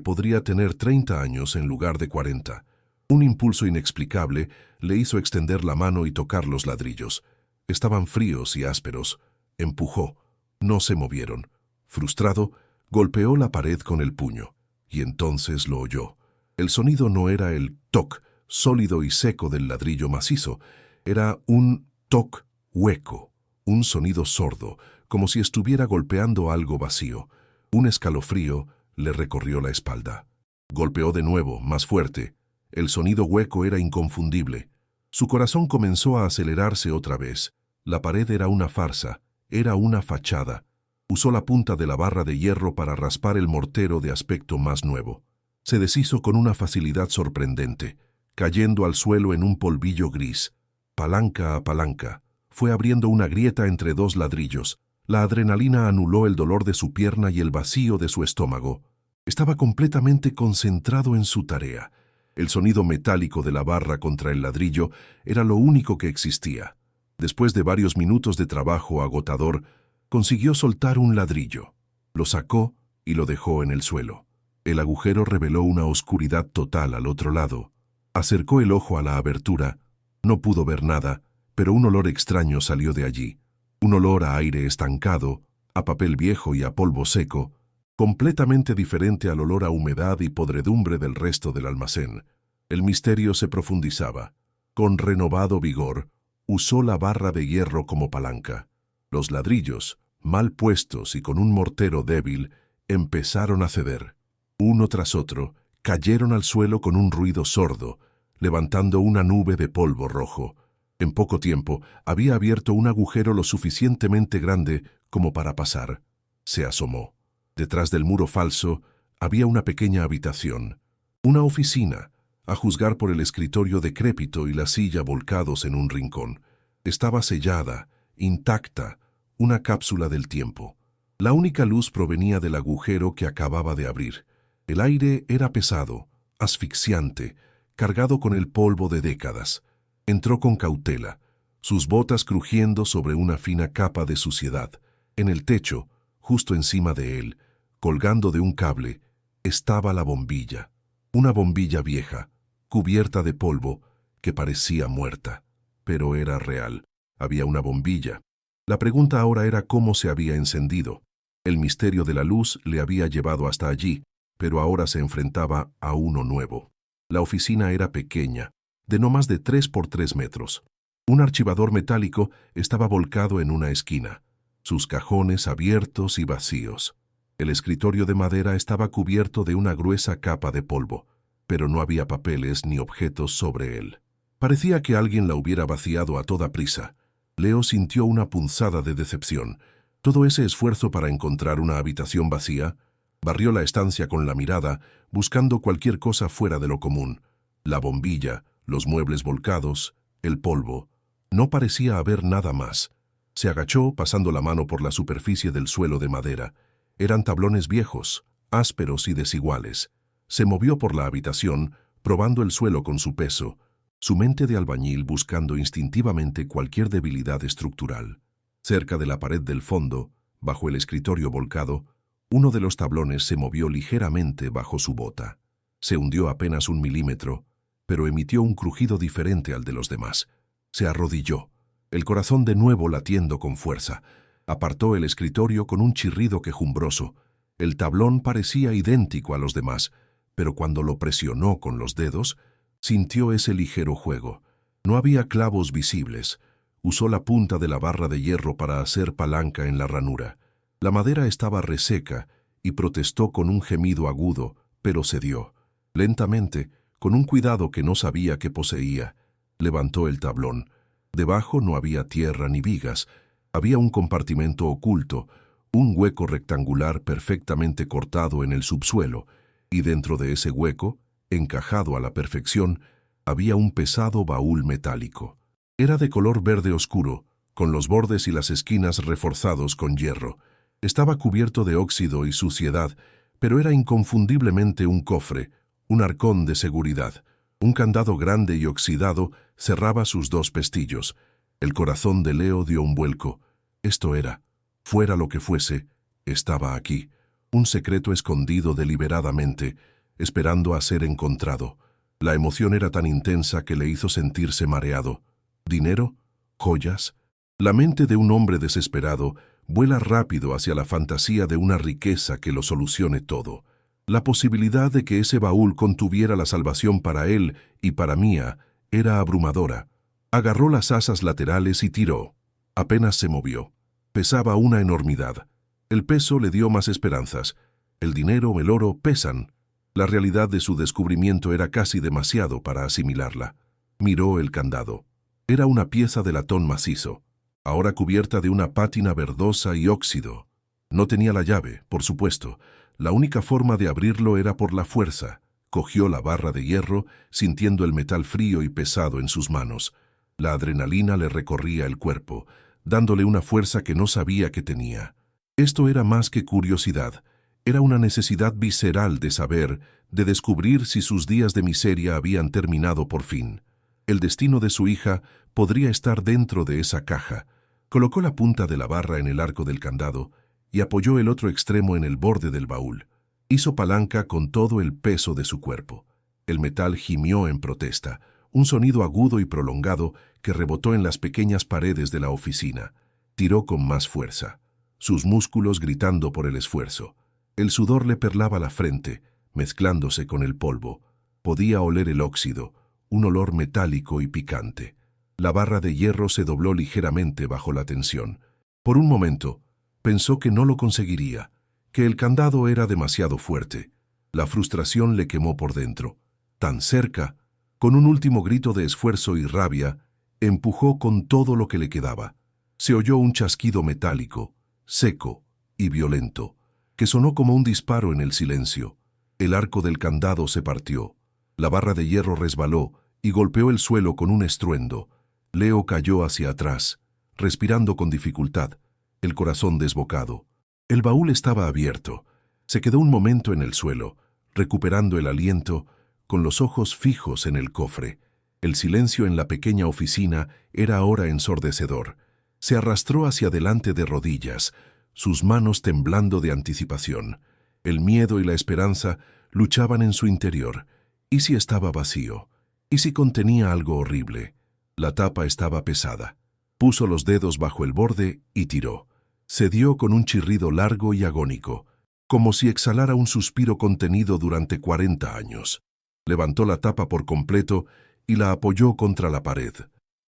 podría tener 30 años en lugar de 40. Un impulso inexplicable le hizo extender la mano y tocar los ladrillos. Estaban fríos y ásperos. Empujó. No se movieron. Frustrado, golpeó la pared con el puño, y entonces lo oyó. El sonido no era el toc sólido y seco del ladrillo macizo, era un toc hueco, un sonido sordo, como si estuviera golpeando algo vacío. Un escalofrío le recorrió la espalda. Golpeó de nuevo, más fuerte. El sonido hueco era inconfundible. Su corazón comenzó a acelerarse otra vez. La pared era una farsa, era una fachada. Usó la punta de la barra de hierro para raspar el mortero de aspecto más nuevo. Se deshizo con una facilidad sorprendente, cayendo al suelo en un polvillo gris. Palanca a palanca, fue abriendo una grieta entre dos ladrillos. La adrenalina anuló el dolor de su pierna y el vacío de su estómago. Estaba completamente concentrado en su tarea. El sonido metálico de la barra contra el ladrillo era lo único que existía. Después de varios minutos de trabajo agotador, consiguió soltar un ladrillo. Lo sacó y lo dejó en el suelo. El agujero reveló una oscuridad total al otro lado. Acercó el ojo a la abertura. No pudo ver nada, pero un olor extraño salió de allí. Un olor a aire estancado, a papel viejo y a polvo seco, completamente diferente al olor a humedad y podredumbre del resto del almacén. El misterio se profundizaba. Con renovado vigor, usó la barra de hierro como palanca. Los ladrillos, mal puestos y con un mortero débil, empezaron a ceder. Uno tras otro, cayeron al suelo con un ruido sordo, levantando una nube de polvo rojo. En poco tiempo, había abierto un agujero lo suficientemente grande como para pasar. Se asomó. Detrás del muro falso, había una pequeña habitación. Una oficina, a juzgar por el escritorio decrépito y la silla volcados en un rincón. Estaba sellada, intacta, una cápsula del tiempo. La única luz provenía del agujero que acababa de abrir. El aire era pesado, asfixiante, cargado con el polvo de décadas. Entró con cautela, sus botas crujiendo sobre una fina capa de suciedad. En el techo, justo encima de él, colgando de un cable, estaba la bombilla. Una bombilla vieja, cubierta de polvo, que parecía muerta. Pero era real. Había una bombilla. La pregunta ahora era cómo se había encendido. El misterio de la luz le había llevado hasta allí, pero ahora se enfrentaba a uno nuevo. La oficina era pequeña, de no más de 3 por 3 metros. Un archivador metálico estaba volcado en una esquina, sus cajones abiertos y vacíos. El escritorio de madera estaba cubierto de una gruesa capa de polvo, pero no había papeles ni objetos sobre él. Parecía que alguien la hubiera vaciado a toda prisa. Leo sintió una punzada de decepción. Todo ese esfuerzo para encontrar una habitación vacía. Barrió la estancia con la mirada, buscando cualquier cosa fuera de lo común. La bombilla, los muebles volcados, el polvo. No parecía haber nada más. Se agachó, pasando la mano por la superficie del suelo de madera. Eran tablones viejos, ásperos y desiguales. Se movió por la habitación, probando el suelo con su peso, su mente de albañil buscando instintivamente cualquier debilidad estructural. Cerca de la pared del fondo, bajo el escritorio volcado, uno de los tablones se movió ligeramente bajo su bota. Se hundió apenas 1 milímetro, pero emitió un crujido diferente al de los demás. Se arrodilló, el corazón de nuevo latiendo con fuerza. Apartó el escritorio con un chirrido quejumbroso. El tablón parecía idéntico a los demás, pero cuando lo presionó con los dedos, sintió ese ligero juego. No había clavos visibles. Usó la punta de la barra de hierro para hacer palanca en la ranura. La madera estaba reseca y protestó con un gemido agudo, pero cedió. Lentamente, con un cuidado que no sabía que poseía, levantó el tablón. Debajo no había tierra ni vigas. Había un compartimento oculto, un hueco rectangular perfectamente cortado en el subsuelo, y dentro de ese hueco, encajado a la perfección, había un pesado baúl metálico. Era de color verde oscuro, con los bordes y las esquinas reforzados con hierro. Estaba cubierto de óxido y suciedad, pero era inconfundiblemente un cofre, un arcón de seguridad. Un candado grande y oxidado cerraba sus 2 pestillos. El corazón de Leo dio un vuelco. Esto era, fuera lo que fuese, estaba aquí. Un secreto escondido deliberadamente, esperando a ser encontrado. La emoción era tan intensa que le hizo sentirse mareado. ¿Dinero? ¿Joyas? La mente de un hombre desesperado vuela rápido hacia la fantasía de una riqueza que lo solucione todo. La posibilidad de que ese baúl contuviera la salvación para él y para Mía era abrumadora. Agarró las asas laterales y tiró. Apenas se movió. Pesaba una enormidad. El peso le dio más esperanzas. El dinero, el oro, pesan. La realidad de su descubrimiento era casi demasiado para asimilarla. Miró el candado. Era una pieza de latón macizo, ahora cubierta de una pátina verdosa y óxido. No tenía la llave, por supuesto. La única forma de abrirlo era por la fuerza. Cogió la barra de hierro, sintiendo el metal frío y pesado en sus manos. La adrenalina le recorría el cuerpo, dándole una fuerza que no sabía que tenía. Esto era más que curiosidad. Era una necesidad visceral de saber, de descubrir si sus días de miseria habían terminado por fin. El destino de su hija podría estar dentro de esa caja. Colocó la punta de la barra en el arco del candado y apoyó el otro extremo en el borde del baúl. Hizo palanca con todo el peso de su cuerpo. El metal gimió en protesta, un sonido agudo y prolongado que rebotó en las pequeñas paredes de la oficina. Tiró con más fuerza, sus músculos gritando por el esfuerzo. El sudor le perlaba la frente, mezclándose con el polvo. Podía oler el óxido, un olor metálico y picante. La barra de hierro se dobló ligeramente bajo la tensión. Por un momento, pensó que no lo conseguiría, que el candado era demasiado fuerte. La frustración le quemó por dentro. Tan cerca, con un último grito de esfuerzo y rabia, empujó con todo lo que le quedaba. Se oyó un chasquido metálico, seco y violento, que sonó como un disparo en el silencio. El arco del candado se partió. La barra de hierro resbaló y golpeó el suelo con un estruendo. Leo cayó hacia atrás, respirando con dificultad, el corazón desbocado. El baúl estaba abierto. Se quedó un momento en el suelo, recuperando el aliento, con los ojos fijos en el cofre. El silencio en la pequeña oficina era ahora ensordecedor. Se arrastró hacia adelante de rodillas, sus manos temblando de anticipación. El miedo y la esperanza luchaban en su interior. ¿Y si estaba vacío? ¿Y si contenía algo horrible? La tapa estaba pesada. Puso los dedos bajo el borde y tiró. Se dio con un chirrido largo y agónico, como si exhalara un suspiro contenido durante 40 años. Levantó la tapa por completo y la apoyó contra la pared.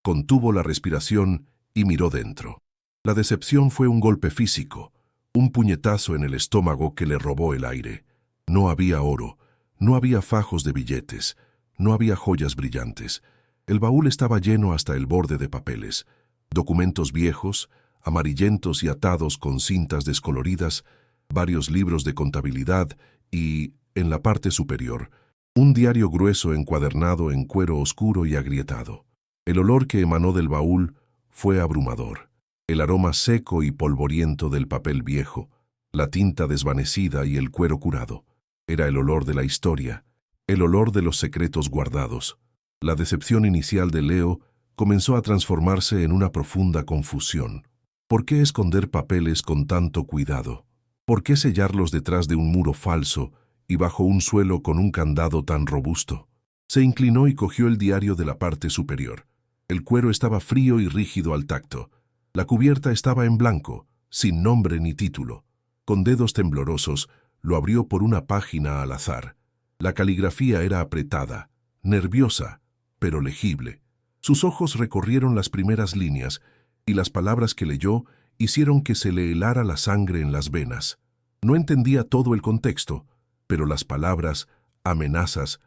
Contuvo la respiración y miró dentro. La decepción fue un golpe físico, un puñetazo en el estómago que le robó el aire. No había oro, no había fajos de billetes, no había joyas brillantes. El baúl estaba lleno hasta el borde de papeles, documentos viejos, amarillentos y atados con cintas descoloridas, varios libros de contabilidad y, en la parte superior, un diario grueso encuadernado en cuero oscuro y agrietado. El olor que emanó del baúl fue abrumador. El aroma seco y polvoriento del papel viejo, la tinta desvanecida y el cuero curado. Era el olor de la historia, el olor de los secretos guardados. La decepción inicial de Leo comenzó a transformarse en una profunda confusión. ¿Por qué esconder papeles con tanto cuidado? ¿Por qué sellarlos detrás de un muro falso y bajo un suelo con un candado tan robusto? Se inclinó y cogió el diario de la parte superior. El cuero estaba frío y rígido al tacto. La cubierta estaba en blanco, sin nombre ni título. Con dedos temblorosos, lo abrió por una página al azar. La caligrafía era apretada, nerviosa, pero legible. Sus ojos recorrieron las primeras líneas y las palabras que leyó hicieron que se le helara la sangre en las venas. No entendía todo el contexto, pero las palabras, amenazas,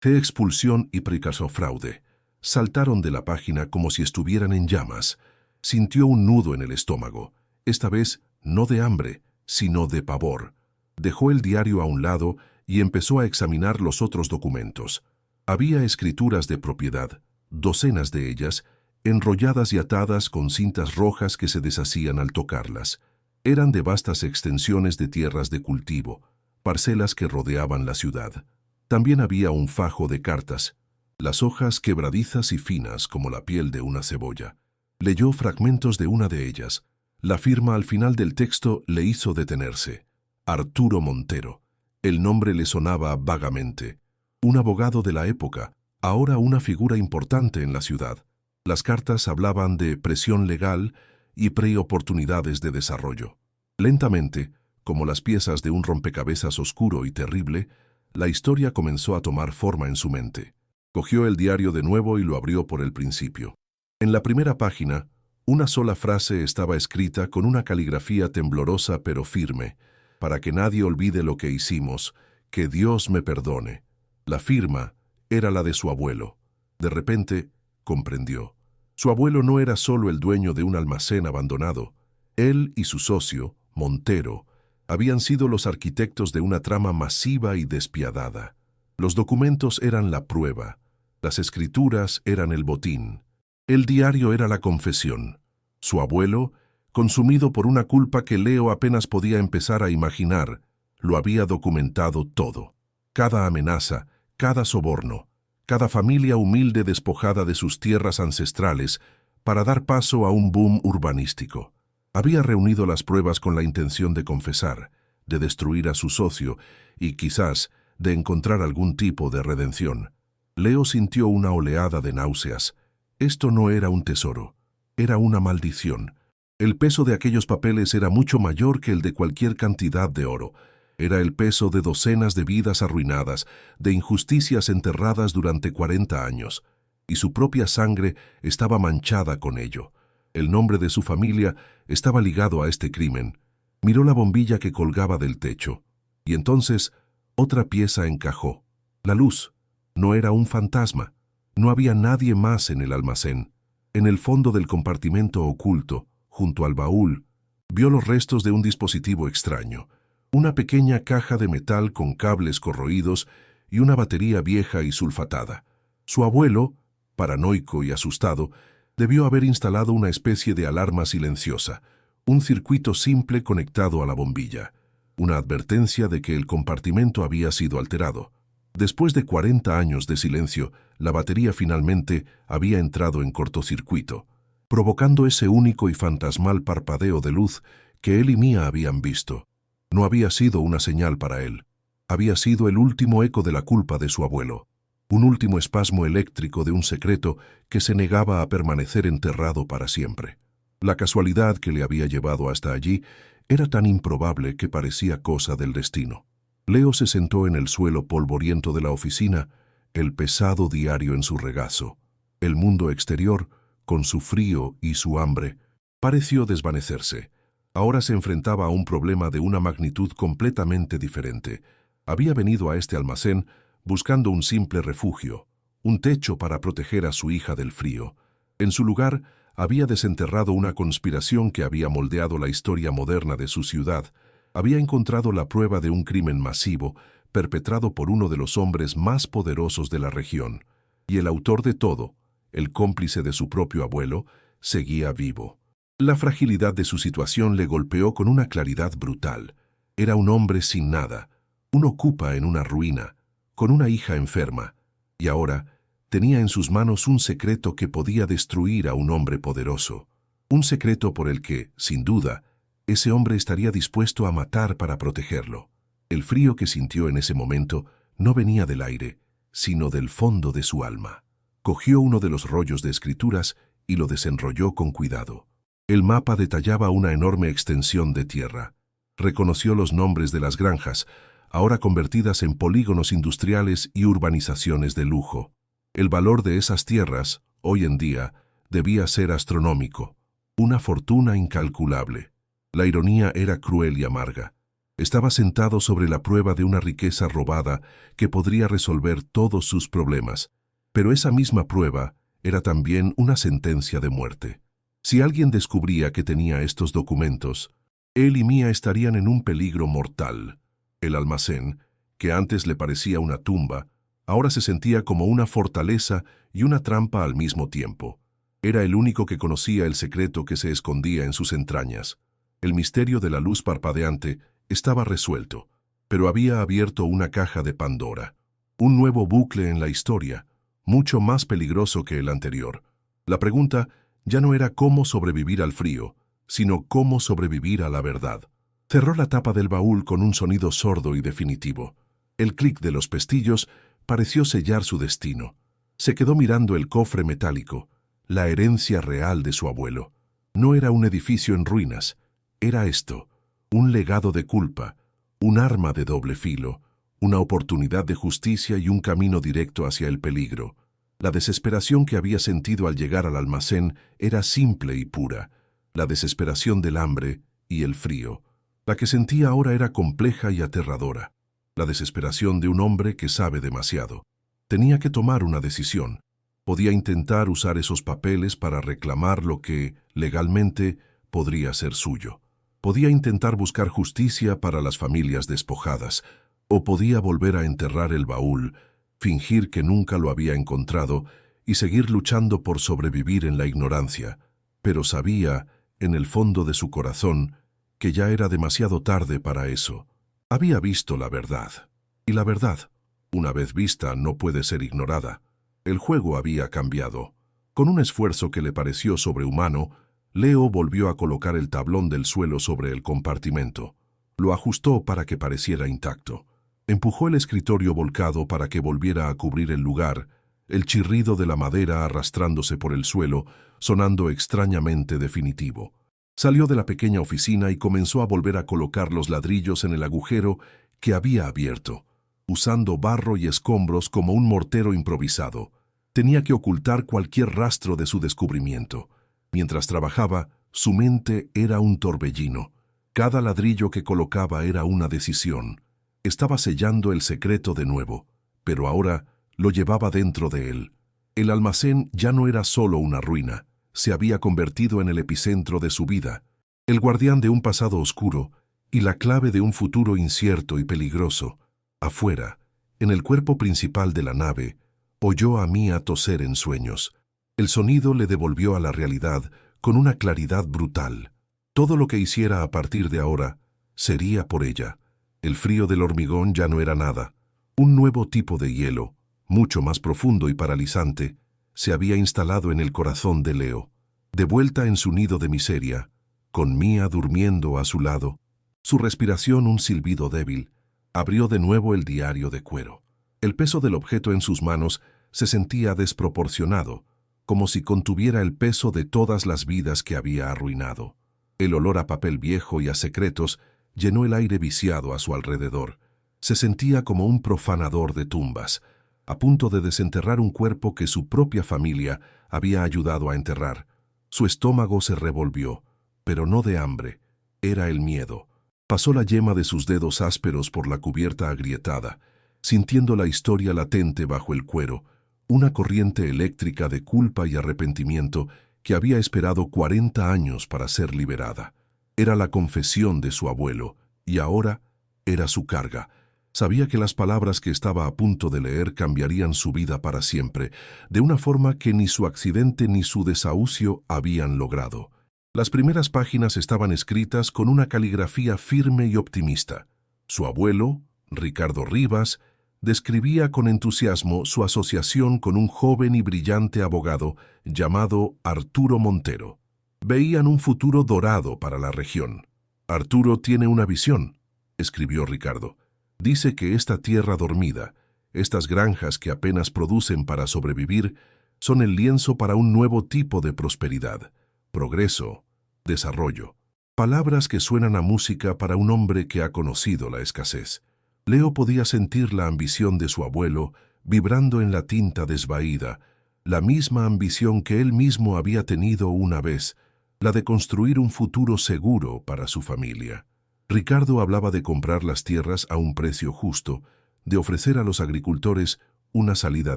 expulsión y fraude, saltaron de la página como si estuvieran en llamas. Sintió un nudo en el estómago, esta vez no de hambre, sino de pavor. Dejó el diario a un lado y empezó a examinar los otros documentos. Había escrituras de propiedad, docenas de ellas, enrolladas y atadas con cintas rojas que se deshacían al tocarlas. Eran de vastas extensiones de tierras de cultivo, parcelas que rodeaban la ciudad. También había un fajo de cartas, las hojas quebradizas y finas como la piel de una cebolla. Leyó fragmentos de una de ellas. La firma al final del texto le hizo detenerse. Arturo Montero. El nombre le sonaba vagamente. Un abogado de la época, ahora una figura importante en la ciudad. Las cartas hablaban de presión legal y preoportunidades de desarrollo. Lentamente, como las piezas de un rompecabezas oscuro y terrible, la historia comenzó a tomar forma en su mente. Cogió el diario de nuevo y lo abrió por el principio. En la primera página, una sola frase estaba escrita con una caligrafía temblorosa pero firme. Para que nadie olvide lo que hicimos, que Dios me perdone. La firma era la de su abuelo. De repente, comprendió. Su abuelo no era solo el dueño de un almacén abandonado. Él y su socio, Montero, habían sido los arquitectos de una trama masiva y despiadada. Los documentos eran la prueba, las escrituras eran el botín, el diario era la confesión. Su abuelo, consumido por una culpa que Leo apenas podía empezar a imaginar, lo había documentado todo. Cada amenaza, cada soborno, cada familia humilde despojada de sus tierras ancestrales para dar paso a un boom urbanístico. Había reunido las pruebas con la intención de confesar, de destruir a su socio y quizás de encontrar algún tipo de redención. Leo sintió una oleada de náuseas. Esto no era un tesoro, era una maldición. El peso de aquellos papeles era mucho mayor que el de cualquier cantidad de oro. Era el peso de docenas de vidas arruinadas, de injusticias enterradas durante 40 años, y su propia sangre estaba manchada con ello. El nombre de su familia estaba ligado a este crimen. Miró la bombilla que colgaba del techo, y entonces otra pieza encajó. La luz. No era un fantasma. No había nadie más en el almacén. En el fondo del compartimento oculto, junto al baúl, vio los restos de un dispositivo extraño. Una pequeña caja de metal con cables corroídos y una batería vieja y sulfatada. Su abuelo, paranoico y asustado, debió haber instalado una especie de alarma silenciosa, un circuito simple conectado a la bombilla, una advertencia de que el compartimento había sido alterado. Después de 40 años de silencio, la batería finalmente había entrado en cortocircuito, provocando ese único y fantasmal parpadeo de luz que él y Mia habían visto. No había sido una señal para él. Había sido el último eco de la culpa de su abuelo, un último espasmo eléctrico de un secreto que se negaba a permanecer enterrado para siempre. La casualidad que le había llevado hasta allí era tan improbable que parecía cosa del destino. Leo se sentó en el suelo polvoriento de la oficina, el pesado diario en su regazo. El mundo exterior, con su frío y su hambre, pareció desvanecerse. Ahora se enfrentaba a un problema de una magnitud completamente diferente. Había venido a este almacén buscando un simple refugio, un techo para proteger a su hija del frío. En su lugar, había desenterrado una conspiración que había moldeado la historia moderna de su ciudad. Había encontrado la prueba de un crimen masivo perpetrado por uno de los hombres más poderosos de la región. Y el autor de todo, el cómplice de su propio abuelo, seguía vivo. La fragilidad de su situación le golpeó con una claridad brutal. Era un hombre sin nada, un ocupa en una ruina, con una hija enferma, y ahora tenía en sus manos un secreto que podía destruir a un hombre poderoso. Un secreto por el que, sin duda, ese hombre estaría dispuesto a matar para protegerlo. El frío que sintió en ese momento no venía del aire, sino del fondo de su alma. Cogió uno de los rollos de escrituras y lo desenrolló con cuidado. El mapa detallaba una enorme extensión de tierra. Reconoció los nombres de las granjas, ahora convertidas en polígonos industriales y urbanizaciones de lujo. El valor de esas tierras, hoy en día, debía ser astronómico, una fortuna incalculable. La ironía era cruel y amarga. Estaba sentado sobre la prueba de una riqueza robada que podría resolver todos sus problemas, pero esa misma prueba era también una sentencia de muerte. Si alguien descubría que tenía estos documentos, él y Mia estarían en un peligro mortal. El almacén, que antes le parecía una tumba, ahora se sentía como una fortaleza y una trampa al mismo tiempo. Era el único que conocía el secreto que se escondía en sus entrañas. El misterio de la luz parpadeante estaba resuelto, pero había abierto una caja de Pandora. Un nuevo bucle en la historia, mucho más peligroso que el anterior. La pregunta ya no era cómo sobrevivir al frío, sino cómo sobrevivir a la verdad. Cerró la tapa del baúl con un sonido sordo y definitivo. El clic de los pestillos pareció sellar su destino. Se quedó mirando el cofre metálico, la herencia real de su abuelo. No era un edificio en ruinas, era esto, un legado de culpa, un arma de doble filo, una oportunidad de justicia y un camino directo hacia el peligro. La desesperación que había sentido al llegar al almacén era simple y pura, la desesperación del hambre y el frío. La que sentía ahora era compleja y aterradora, la desesperación de un hombre que sabe demasiado. Tenía que tomar una decisión. Podía intentar usar esos papeles para reclamar lo que, legalmente, podría ser suyo. Podía intentar buscar justicia para las familias despojadas, o podía volver a enterrar el baúl, fingir que nunca lo había encontrado y seguir luchando por sobrevivir en la ignorancia. Pero sabía, en el fondo de su corazón, que ya era demasiado tarde para eso. Había visto la verdad. Y la verdad, una vez vista, no puede ser ignorada. El juego había cambiado. Con un esfuerzo que le pareció sobrehumano, Leo volvió a colocar el tablón del suelo sobre el compartimento. Lo ajustó para que pareciera intacto. Empujó el escritorio volcado para que volviera a cubrir el lugar, el chirrido de la madera arrastrándose por el suelo, sonando extrañamente definitivo. Salió de la pequeña oficina y comenzó a volver a colocar los ladrillos en el agujero que había abierto, usando barro y escombros como un mortero improvisado. Tenía que ocultar cualquier rastro de su descubrimiento. Mientras trabajaba, su mente era un torbellino. Cada ladrillo que colocaba era una decisión. Estaba sellando el secreto de nuevo, pero ahora lo llevaba dentro de él. El almacén ya no era solo una ruina, se había convertido en el epicentro de su vida, el guardián de un pasado oscuro y la clave de un futuro incierto y peligroso. Afuera, en el cuerpo principal de la nave, oyó a Mia toser en sueños. El sonido le devolvió a la realidad con una claridad brutal. Todo lo que hiciera a partir de ahora sería por ella. El frío del hormigón ya no era nada. Un nuevo tipo de hielo, mucho más profundo y paralizante, se había instalado en el corazón de Leo. De vuelta en su nido de miseria, con Mia durmiendo a su lado, su respiración un silbido débil, abrió de nuevo el diario de cuero. El peso del objeto en sus manos se sentía desproporcionado, como si contuviera el peso de todas las vidas que había arruinado. El olor a papel viejo y a secretos llenó el aire viciado a su alrededor. Se sentía como un profanador de tumbas, a punto de desenterrar un cuerpo que su propia familia había ayudado a enterrar. Su estómago se revolvió, pero no de hambre, era el miedo. Pasó la yema de sus dedos ásperos por la cubierta agrietada, sintiendo la historia latente bajo el cuero, una corriente eléctrica de culpa y arrepentimiento que había esperado 40 años para ser liberada. Era la confesión de su abuelo, y ahora era su carga. Sabía que las palabras que estaba a punto de leer cambiarían su vida para siempre, de una forma que ni su accidente ni su desahucio habían logrado. Las primeras páginas estaban escritas con una caligrafía firme y optimista. Su abuelo, Ricardo Rivas, describía con entusiasmo su asociación con un joven y brillante abogado llamado Arturo Montero. Veían un futuro dorado para la región. Arturo tiene una visión, escribió Ricardo. Dice que esta tierra dormida, estas granjas que apenas producen para sobrevivir, son el lienzo para un nuevo tipo de prosperidad, progreso, desarrollo. Palabras que suenan a música para un hombre que ha conocido la escasez. Leo podía sentir la ambición de su abuelo vibrando en la tinta desvaída, la misma ambición que él mismo había tenido una vez, la de construir un futuro seguro para su familia. Ricardo hablaba de comprar las tierras a un precio justo, de ofrecer a los agricultores una salida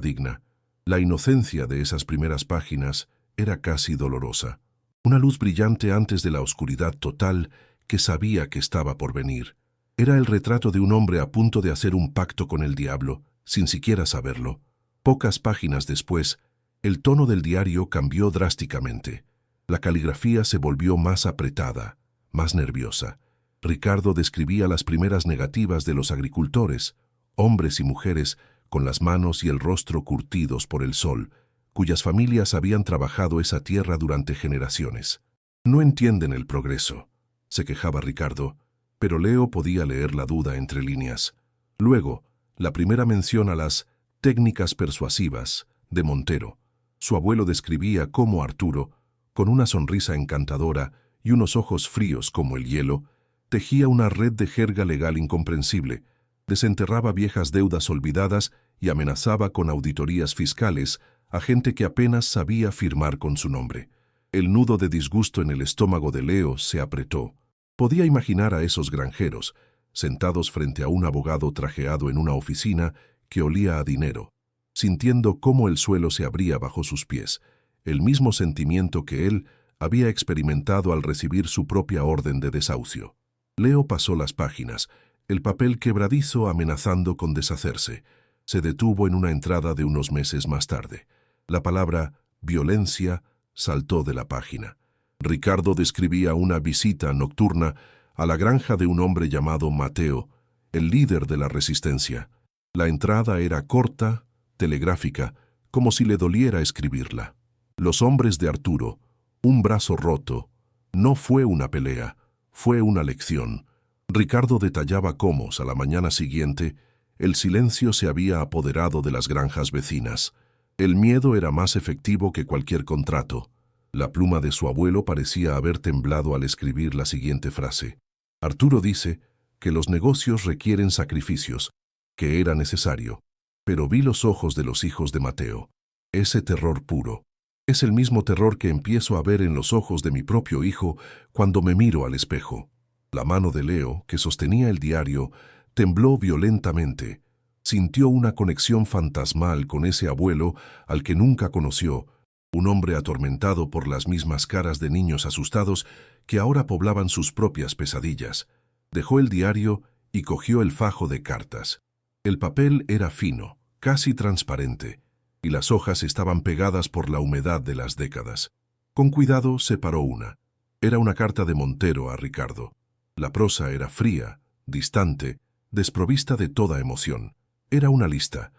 digna. La inocencia de esas primeras páginas era casi dolorosa. Una luz brillante antes de la oscuridad total que sabía que estaba por venir. Era el retrato de un hombre a punto de hacer un pacto con el diablo, sin siquiera saberlo. Pocas páginas después, el tono del diario cambió drásticamente. La caligrafía se volvió más apretada, más nerviosa. Ricardo describía las primeras negativas de los agricultores, hombres y mujeres con las manos y el rostro curtidos por el sol, cuyas familias habían trabajado esa tierra durante generaciones. No entienden el progreso, se quejaba Ricardo, pero Leo podía leer la duda entre líneas. Luego, la primera mención a las técnicas persuasivas de Montero. Su abuelo describía cómo Arturo, con una sonrisa encantadora y unos ojos fríos como el hielo, tejía una red de jerga legal incomprensible, desenterraba viejas deudas olvidadas y amenazaba con auditorías fiscales a gente que apenas sabía firmar con su nombre. El nudo de disgusto en el estómago de Leo se apretó. Podía imaginar a esos granjeros, sentados frente a un abogado trajeado en una oficina que olía a dinero. sintiendo cómo el suelo se abría bajo sus pies, el mismo sentimiento que él había experimentado al recibir su propia orden de desahucio. Leo pasó las páginas, el papel quebradizo amenazando con deshacerse. Se detuvo en una entrada de unos meses más tarde. La palabra violencia saltó de la página. Ricardo describía una visita nocturna a la granja de un hombre llamado Mateo, el líder de la resistencia. La entrada era corta, telegráfica, como si le doliera escribirla. Los hombres de Arturo, un brazo roto, no fue una pelea, fue una lección. Ricardo detallaba cómo, a la mañana siguiente, el silencio se había apoderado de las granjas vecinas. El miedo era más efectivo que cualquier contrato. La pluma de su abuelo parecía haber temblado al escribir la siguiente frase. Arturo dice que los negocios requieren sacrificios, que era necesario, pero vi los ojos de los hijos de Mateo. Ese terror puro. Es el mismo terror que empiezo a ver en los ojos de mi propio hijo cuando me miro al espejo. La mano de Leo, que sostenía el diario, tembló violentamente. Sintió una conexión fantasmal con ese abuelo al que nunca conoció, un hombre atormentado por las mismas caras de niños asustados que ahora poblaban sus propias pesadillas. Dejó el diario y cogió el fajo de cartas. El papel era fino, casi transparente, y las hojas estaban pegadas por la humedad de las décadas. Con cuidado separó una. Era una carta de Montero a Ricardo. La prosa era fría, distante, desprovista de toda emoción. Era una lista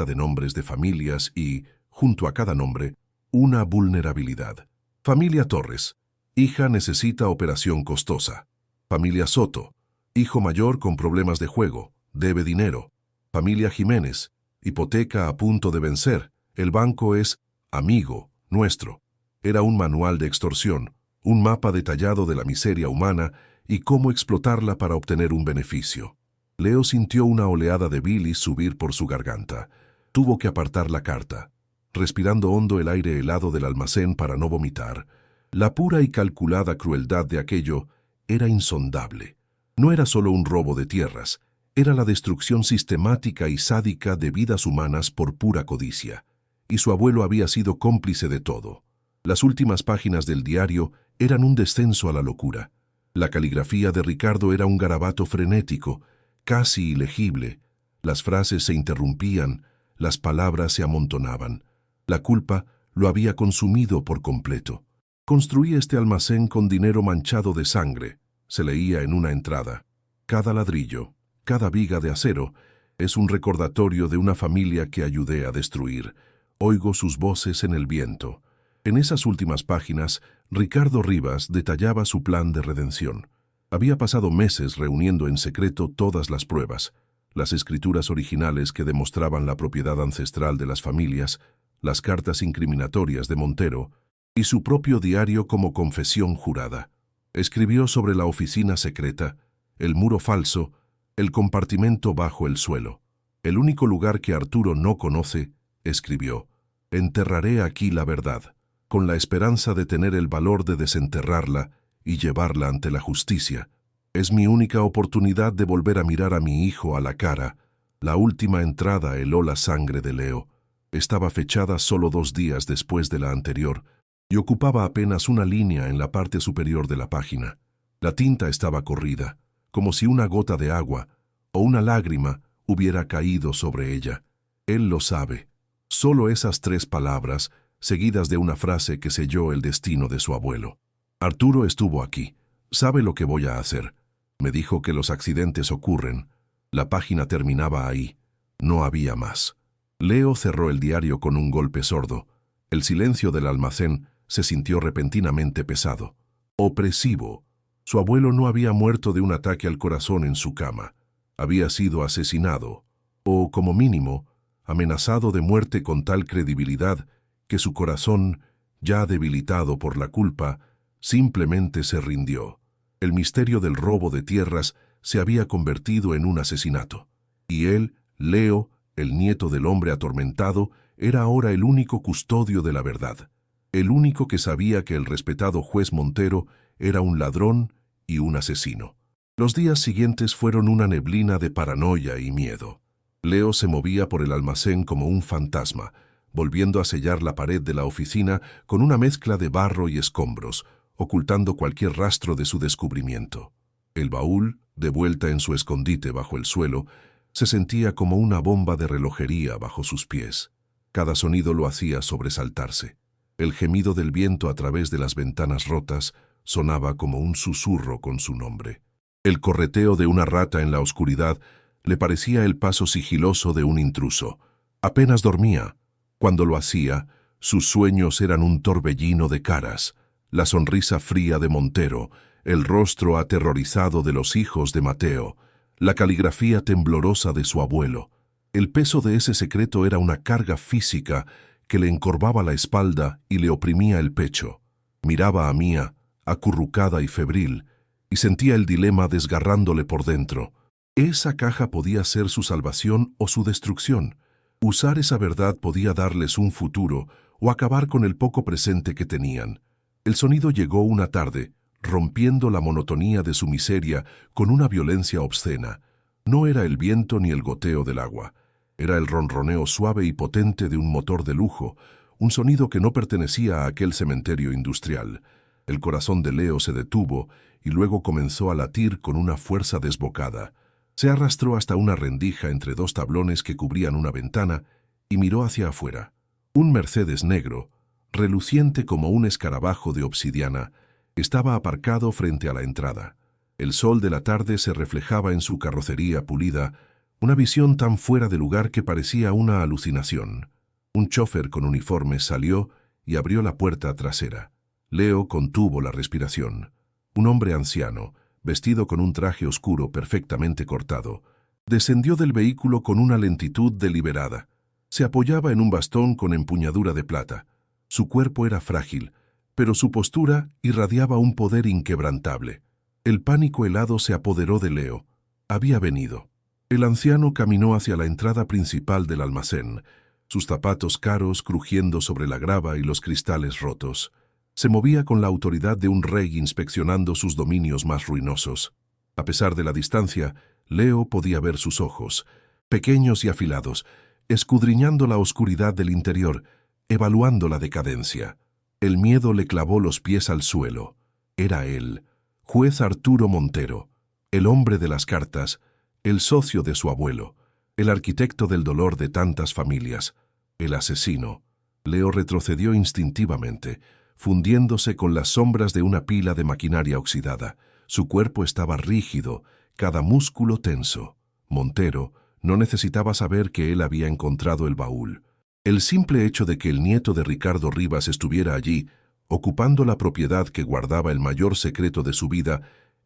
de nombres de familias y, junto a cada nombre, una vulnerabilidad. Familia Torres, hija necesita operación costosa. Familia Soto, hijo mayor con problemas de juego, debe dinero. Familia Jiménez, hipoteca a punto de vencer, el banco es amigo nuestro. Era un manual de extorsión, un mapa detallado de la miseria humana y cómo explotarla para obtener un beneficio. Leo sintió una oleada de bilis subir por su garganta. Tuvo que apartar la carta, respirando hondo el aire helado del almacén para no vomitar. La pura y calculada crueldad de aquello era insondable. No era solo un robo de tierras, era la destrucción sistemática y sádica de vidas humanas por pura codicia. Y su abuelo había sido cómplice de todo. Las últimas páginas del diario eran un descenso a la locura. La caligrafía de Ricardo era un garabato frenético, casi ilegible. Las frases se interrumpían, las palabras se amontonaban. La culpa lo había consumido por completo. Construí este almacén con dinero manchado de sangre, se leía en una entrada. Cada ladrillo, cada viga de acero, es un recordatorio de una familia que ayudé a destruir. Oigo sus voces en el viento. En esas últimas páginas, Ricardo Rivas detallaba su plan de redención. Había pasado meses reuniendo en secreto todas las pruebas, las escrituras originales que demostraban la propiedad ancestral de las familias, las cartas incriminatorias de Montero y su propio diario como confesión jurada. Escribió sobre la oficina secreta, el muro falso, el compartimento bajo el suelo. El único lugar que Arturo no conoce, escribió, enterraré aquí la verdad, con la esperanza de tener el valor de desenterrarla y llevarla ante la justicia. Es mi única oportunidad de volver a mirar a mi hijo a la cara. La última entrada heló la sangre de Leo. Estaba fechada solo 2 días después de la anterior y ocupaba apenas una línea en la parte superior de la página. La tinta estaba corrida, como si una gota de agua o una lágrima hubiera caído sobre ella. Él lo sabe. Solo esas 3 palabras, seguidas de una frase que selló el destino de su abuelo. Arturo estuvo aquí. Sabe lo que voy a hacer. Me dijo que los accidentes ocurren. La página terminaba ahí. No había más. Leo cerró el diario con un golpe sordo. El silencio del almacén se sintió repentinamente pesado, opresivo. Su abuelo no había muerto de un ataque al corazón en su cama. Había sido asesinado, o, como mínimo, amenazado de muerte con tal credibilidad que su corazón, ya debilitado por la culpa, simplemente se rindió. El misterio del robo de tierras se había convertido en un asesinato. Y él, Leo, el nieto del hombre atormentado, era ahora el único custodio de la verdad. El único que sabía que el respetado juez Montero era un ladrón y un asesino. Los días siguientes fueron una neblina de paranoia y miedo. Leo se movía por el almacén como un fantasma, volviendo a sellar la pared de la oficina con una mezcla de barro y escombros, ocultando cualquier rastro de su descubrimiento. El baúl, de vuelta en su escondite bajo el suelo, se sentía como una bomba de relojería bajo sus pies. Cada sonido lo hacía sobresaltarse. El gemido del viento a través de las ventanas rotas sonaba como un susurro con su nombre. El correteo de una rata en la oscuridad le parecía el paso sigiloso de un intruso. Apenas dormía. Cuando lo hacía, sus sueños eran un torbellino de caras, la sonrisa fría de Montero, el rostro aterrorizado de los hijos de Mateo, la caligrafía temblorosa de su abuelo. El peso de ese secreto era una carga física que le encorvaba la espalda y le oprimía el pecho. Miraba a Mía, acurrucada y febril, y sentía el dilema desgarrándole por dentro. Esa caja podía ser su salvación o su destrucción. Usar esa verdad podía darles un futuro o acabar con el poco presente que tenían. El sonido llegó una tarde, rompiendo la monotonía de su miseria con una violencia obscena. No era el viento ni el goteo del agua. Era el ronroneo suave y potente de un motor de lujo, un sonido que no pertenecía a aquel cementerio industrial. El corazón de Leo se detuvo y luego comenzó a latir con una fuerza desbocada. Se arrastró hasta una rendija entre dos tablones que cubrían una ventana y miró hacia afuera. Un Mercedes negro, reluciente como un escarabajo de obsidiana, estaba aparcado frente a la entrada. El sol de la tarde se reflejaba en su carrocería pulida, una visión tan fuera de lugar que parecía una alucinación. Un chófer con uniforme salió y abrió la puerta trasera. Leo contuvo la respiración. Un hombre anciano, vestido con un traje oscuro perfectamente cortado, descendió del vehículo con una lentitud deliberada. Se apoyaba en un bastón con empuñadura de plata. Su cuerpo era frágil, pero su postura irradiaba un poder inquebrantable. El pánico helado se apoderó de Leo. Había venido. El anciano caminó hacia la entrada principal del almacén, sus zapatos caros crujiendo sobre la grava y los cristales rotos. Se movía con la autoridad de un rey inspeccionando sus dominios más ruinosos. A pesar de la distancia, Leo podía ver sus ojos, pequeños y afilados, escudriñando la oscuridad del interior, evaluando la decadencia. El miedo le clavó los pies al suelo. Era él, juez Arturo Montero, el hombre de las cartas, el socio de su abuelo, el arquitecto del dolor de tantas familias, el asesino. Leo retrocedió instintivamente, fundiéndose con las sombras de una pila de maquinaria oxidada. Su cuerpo estaba rígido, cada músculo tenso. Montero no necesitaba saber que él había encontrado el baúl. El simple hecho de que el nieto de Ricardo Rivas estuviera allí, ocupando la propiedad que guardaba el mayor secreto de su vida,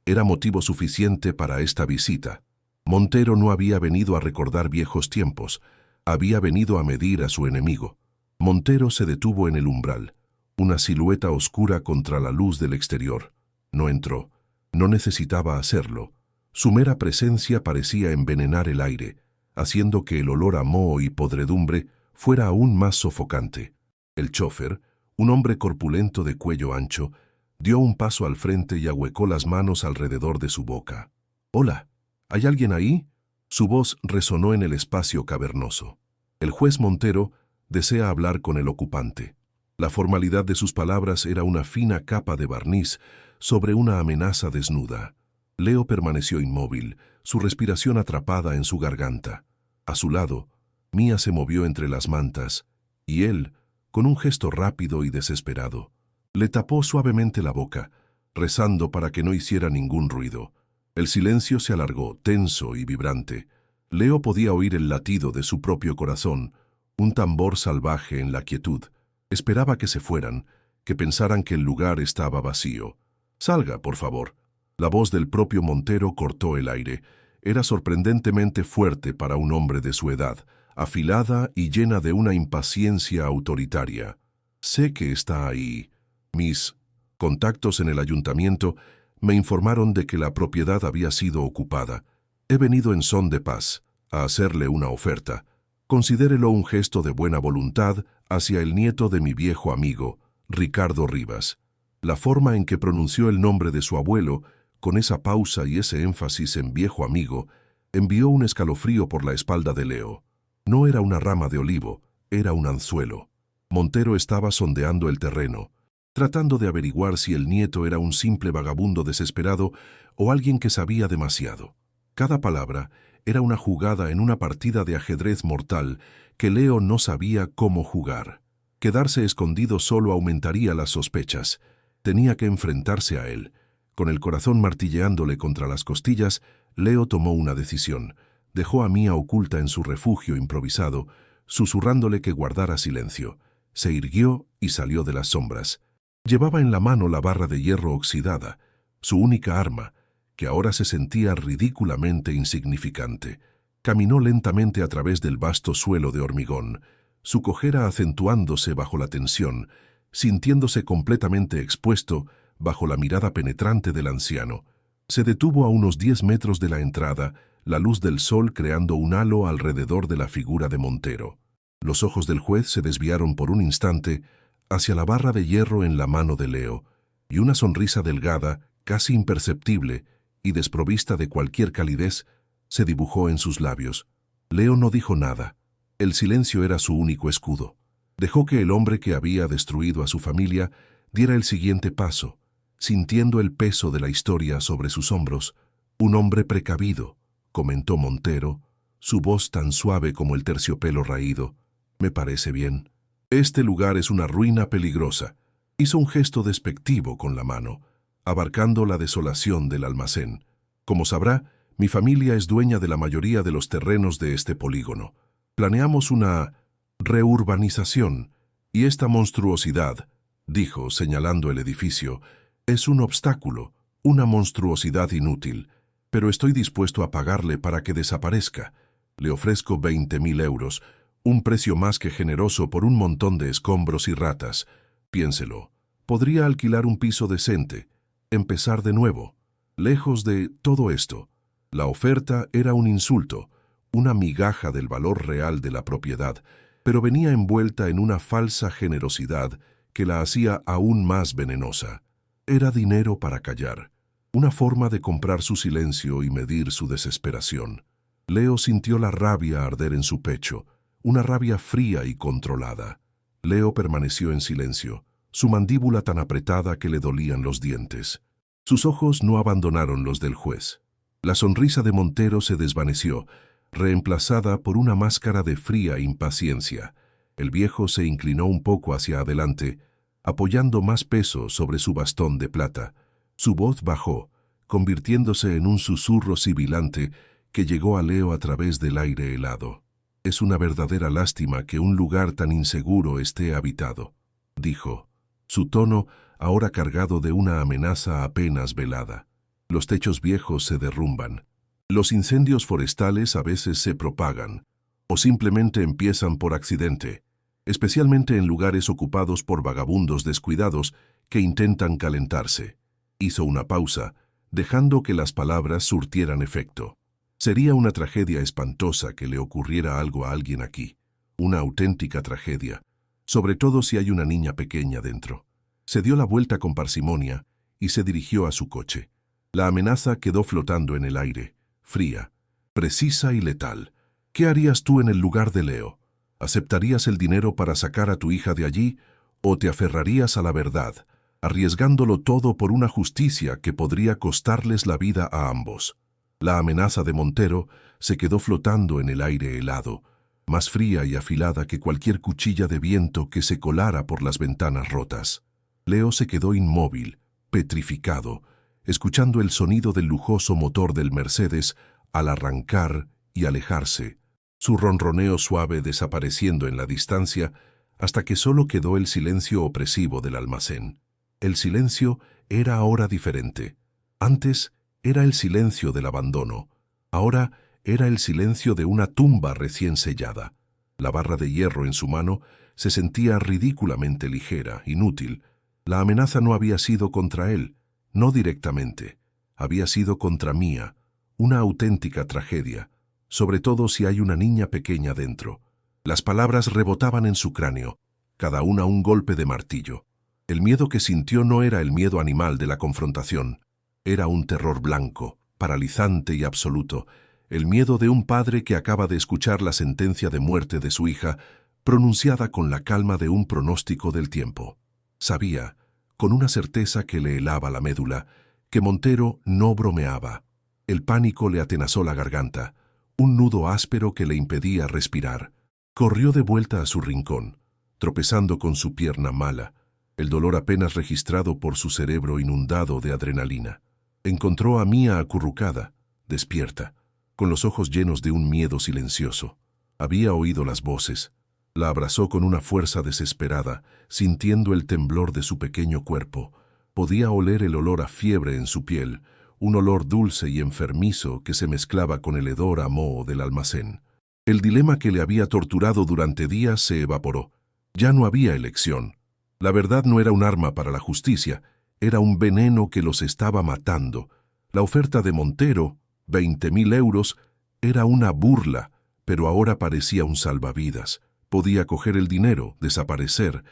era motivo suficiente para esta visita. Montero no había venido a recordar viejos tiempos, había venido a medir a su enemigo. Montero se detuvo en el umbral, una silueta oscura contra la luz del exterior. No entró. No necesitaba hacerlo. Su mera presencia parecía envenenar el aire, haciendo que el olor a moho y podredumbre fuera aún más sofocante. El chófer, un hombre corpulento de cuello ancho, dio un paso al frente y ahuecó las manos alrededor de su boca. «Hola, ¿hay alguien ahí?» Su voz resonó en el espacio cavernoso. El juez Montero desea hablar con el ocupante. La formalidad de sus palabras era una fina capa de barniz sobre una amenaza desnuda. Leo permaneció inmóvil, su respiración atrapada en su garganta. A su lado, Mía se movió entre las mantas, y él, con un gesto rápido y desesperado, le tapó suavemente la boca, rezando para que no hiciera ningún ruido. El silencio se alargó, tenso y vibrante. Leo podía oír el latido de su propio corazón, un tambor salvaje en la quietud. Esperaba que se fueran, que pensaran que el lugar estaba vacío. «Salga, por favor». La voz del propio Montero cortó el aire. Era sorprendentemente fuerte para un hombre de su edad, afilada y llena de una impaciencia autoritaria. «Sé que está ahí. Mis contactos en el ayuntamiento me informaron de que la propiedad había sido ocupada. He venido en son de paz, a hacerle una oferta. Considérelo un gesto de buena voluntad hacia el nieto de mi viejo amigo, Ricardo Rivas». La forma en que pronunció el nombre de su abuelo, con esa pausa y ese énfasis en viejo amigo, Envió un escalofrío por la espalda de Leo. No era una rama de olivo, era un anzuelo. Montero estaba sondeando el terreno, tratando de averiguar si el nieto era un simple vagabundo desesperado o alguien que sabía demasiado. Cada palabra era una jugada en una partida de ajedrez mortal que Leo no sabía cómo jugar. Quedarse escondido solo aumentaría las sospechas. Tenía que enfrentarse a él. Con el corazón martilleándole contra las costillas, Leo tomó una decisión. Dejó a Mía oculta en su refugio improvisado, susurrándole que guardara silencio. Se irguió y salió de las sombras. Llevaba en la mano la barra de hierro oxidada, su única arma, que ahora se sentía ridículamente insignificante. Caminó lentamente a través del vasto suelo de hormigón, su cojera acentuándose bajo la tensión, sintiéndose completamente expuesto bajo la mirada penetrante del anciano. Se detuvo a unos 10 metros de la entrada, la luz del sol creando un halo alrededor de la figura de Montero. Los ojos del juez se desviaron por un instante hacia la barra de hierro en la mano de Leo, y una sonrisa delgada, casi imperceptible y desprovista de cualquier calidez, se dibujó en sus labios. Leo no dijo nada. El silencio era su único escudo. Dejó que el hombre que había destruido a su familia diera el siguiente paso, sintiendo el peso de la historia sobre sus hombros. Un hombre precavido, comentó Montero, su voz tan suave como el terciopelo raído. Me parece bien. Este lugar es una ruina peligrosa. Hizo un gesto despectivo con la mano, abarcando la desolación del almacén. Como sabrá, mi familia es dueña de la mayoría de los terrenos de este polígono. Planeamos una reurbanización, y esta monstruosidad, dijo señalando el edificio, es un obstáculo, una monstruosidad inútil, pero estoy dispuesto a pagarle para que desaparezca. Le ofrezco 20.000 euros, un precio más que generoso por un montón de escombros y ratas. Piénselo, podría alquilar un piso decente, empezar de nuevo. Lejos de todo esto, la oferta era un insulto, una migaja del valor real de la propiedad, pero venía envuelta en una falsa generosidad que la hacía aún más venenosa. Era dinero para callar, una forma de comprar su silencio y medir su desesperación. Leo sintió la rabia arder en su pecho, una rabia fría y controlada. Leo permaneció en silencio, su mandíbula tan apretada que le dolían los dientes. Sus ojos no abandonaron los del juez. La sonrisa de Montero se desvaneció, reemplazada por una máscara de fría impaciencia. El viejo se inclinó un poco hacia adelante, apoyando más peso sobre su bastón de plata. Su voz bajó, convirtiéndose en un susurro sibilante que llegó a Leo a través del aire helado. Es una verdadera lástima que un lugar tan inseguro esté habitado, dijo, su tono ahora cargado de una amenaza apenas velada. Los techos viejos se derrumban. Los incendios forestales a veces se propagan, o simplemente empiezan por accidente, especialmente en lugares ocupados por vagabundos descuidados que intentan calentarse. Hizo una pausa, dejando que las palabras surtieran efecto. Sería una tragedia espantosa que le ocurriera algo a alguien aquí, una auténtica tragedia, sobre todo si hay una niña pequeña dentro. Se dio la vuelta con parsimonia y se dirigió a su coche. La amenaza quedó flotando en el aire, fría, precisa y letal. ¿Qué harías tú en el lugar de Leo? ¿Aceptarías el dinero para sacar a tu hija de allí o te aferrarías a la verdad, arriesgándolo todo por una justicia que podría costarles la vida a ambos? La amenaza de Montero se quedó flotando en el aire helado, más fría y afilada que cualquier cuchilla de viento que se colara por las ventanas rotas. Leo se quedó inmóvil, petrificado, escuchando el sonido del lujoso motor del Mercedes al arrancar y alejarse, su ronroneo suave desapareciendo en la distancia hasta que solo quedó el silencio opresivo del almacén. El silencio era ahora diferente. Antes era el silencio del abandono. Ahora era el silencio de una tumba recién sellada. La barra de hierro en su mano se sentía ridículamente ligera, inútil. La amenaza no había sido contra él, no directamente. Había sido contra Mía, una auténtica tragedia, sobre todo si hay una niña pequeña dentro. Las palabras rebotaban en su cráneo, cada una un golpe de martillo. El miedo que sintió no era el miedo animal de la confrontación. Era un terror blanco, paralizante y absoluto, el miedo de un padre que acaba de escuchar la sentencia de muerte de su hija, pronunciada con la calma de un pronóstico del tiempo. Sabía, con una certeza que le helaba la médula, que Montero no bromeaba. El pánico le atenazó la garganta, un nudo áspero que le impedía respirar. Corrió de vuelta a su rincón, tropezando con su pierna mala, el dolor apenas registrado por su cerebro inundado de adrenalina. Encontró a Mía acurrucada, despierta, con los ojos llenos de un miedo silencioso. Había oído las voces. La abrazó con una fuerza desesperada, sintiendo el temblor de su pequeño cuerpo. Podía oler el olor a fiebre en su piel, un olor dulce y enfermizo que se mezclaba con el hedor a moho del almacén. El dilema que le había torturado durante días se evaporó. Ya no había elección. La verdad no era un arma para la justicia, era un veneno que los estaba matando. La oferta de Montero, 20.000 euros, era una burla, pero ahora parecía un salvavidas. Podía coger el dinero, desaparecer,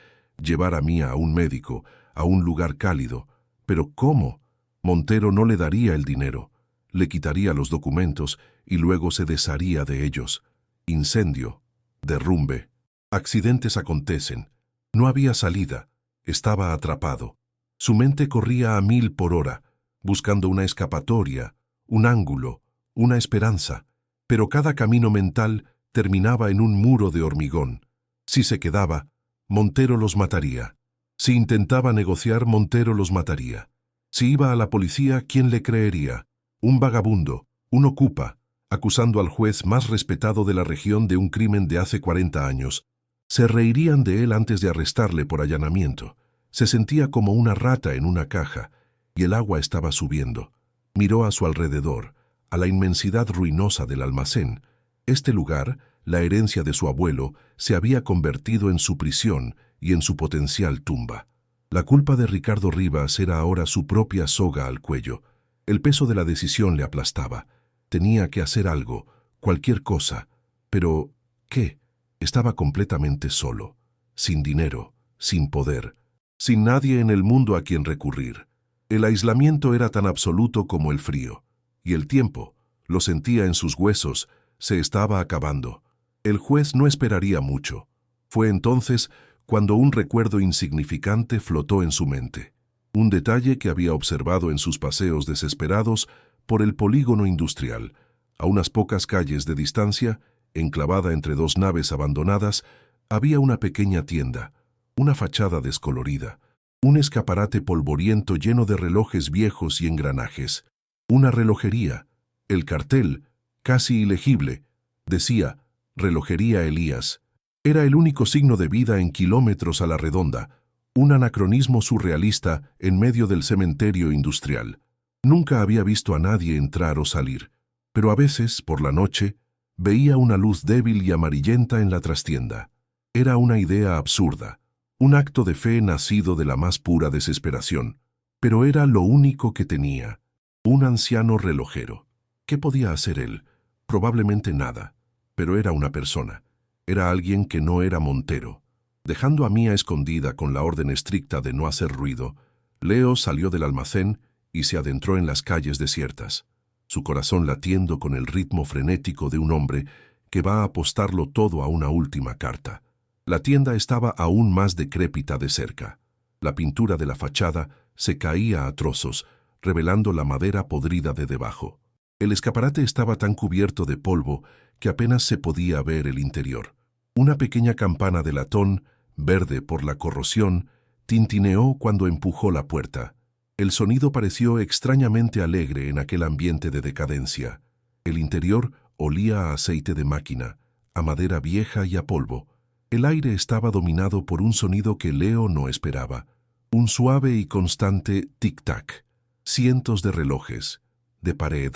llevar a Mía a un médico, a un lugar cálido. ¿Pero cómo? Montero no le daría el dinero. Le quitaría los documentos y luego se desharía de ellos. Incendio, derrumbe. Accidentes acontecen. No había salida. Estaba atrapado. Su mente corría a 1000 por hora, buscando una escapatoria, un ángulo, una esperanza. Pero cada camino mental terminaba en un muro de hormigón. Si se quedaba, Montero los mataría. Si intentaba negociar, Montero los mataría. Si iba a la policía, ¿quién le creería? Un vagabundo, un ocupa, acusando al juez más respetado de la región de un crimen de hace 40 años. Se reirían de él antes de arrestarle por allanamiento. Se sentía como una rata en una caja, y el agua estaba subiendo. Miró a su alrededor, a la inmensidad ruinosa del almacén. Este lugar, la herencia de su abuelo, se había convertido en su prisión y en su potencial tumba. La culpa de Ricardo Rivas era ahora su propia soga al cuello. El peso de la decisión le aplastaba. Tenía que hacer algo, cualquier cosa. Pero, ¿qué? Estaba completamente solo, sin dinero, sin poder, sin nadie en el mundo a quien recurrir. El aislamiento era tan absoluto como el frío, y el tiempo, lo sentía en sus huesos, se estaba acabando. El juez no esperaría mucho. Fue entonces cuando un recuerdo insignificante flotó en su mente. Un detalle que había observado en sus paseos desesperados por el polígono industrial. A unas pocas calles de distancia, enclavada entre dos naves abandonadas, había una pequeña tienda, una fachada descolorida, un escaparate polvoriento lleno de relojes viejos y engranajes. Una relojería. El cartel, casi ilegible, decía «Relojería Elías». Era el único signo de vida en kilómetros a la redonda, un anacronismo surrealista en medio del cementerio industrial. Nunca había visto a nadie entrar o salir, pero a veces, por la noche, veía una luz débil y amarillenta en la trastienda. Era una idea absurda, un acto de fe nacido de la más pura desesperación, pero era lo único que tenía. Un anciano relojero. ¿Qué podía hacer él? Probablemente nada, pero era una persona. Era alguien que no era Montero. Dejando a Mía escondida con la orden estricta de no hacer ruido, Leo salió del almacén y se adentró en las calles desiertas, su corazón latiendo con el ritmo frenético de un hombre que va a apostarlo todo a una última carta. La tienda estaba aún más decrépita de cerca. La pintura de la fachada se caía a trozos, revelando la madera podrida de debajo. El escaparate estaba tan cubierto de polvo que apenas se podía ver el interior. Una pequeña campana de latón, verde por la corrosión, tintineó cuando empujó la puerta. El sonido pareció extrañamente alegre en aquel ambiente de decadencia. El interior olía a aceite de máquina, a madera vieja y a polvo. El aire estaba dominado por un sonido que Leo no esperaba. Un suave y constante tic-tac. Cientos de relojes, de pared,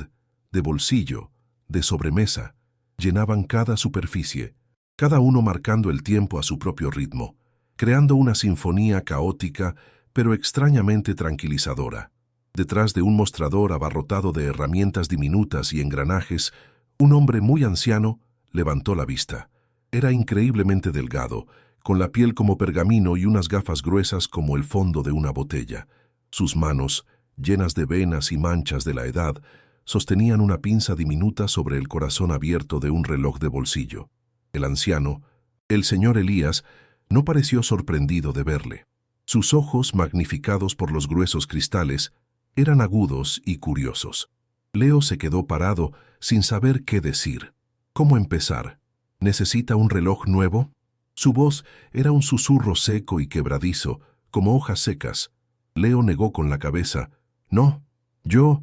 de bolsillo, de sobremesa, llenaban cada superficie, cada uno marcando el tiempo a su propio ritmo, creando una sinfonía caótica pero extrañamente tranquilizadora. Detrás de un mostrador abarrotado de herramientas diminutas y engranajes, un hombre muy anciano levantó la vista. Era increíblemente delgado, con la piel como pergamino y unas gafas gruesas como el fondo de una botella. Sus manos, llenas de venas y manchas de la edad, sostenían una pinza diminuta sobre el corazón abierto de un reloj de bolsillo. El anciano, el señor Elías, no pareció sorprendido de verle. Sus ojos, magnificados por los gruesos cristales, eran agudos y curiosos. Leo se quedó parado sin saber qué decir. ¿Cómo empezar? ¿Necesita un reloj nuevo? Su voz era un susurro seco y quebradizo, como hojas secas. Leo negó con la cabeza. No, yo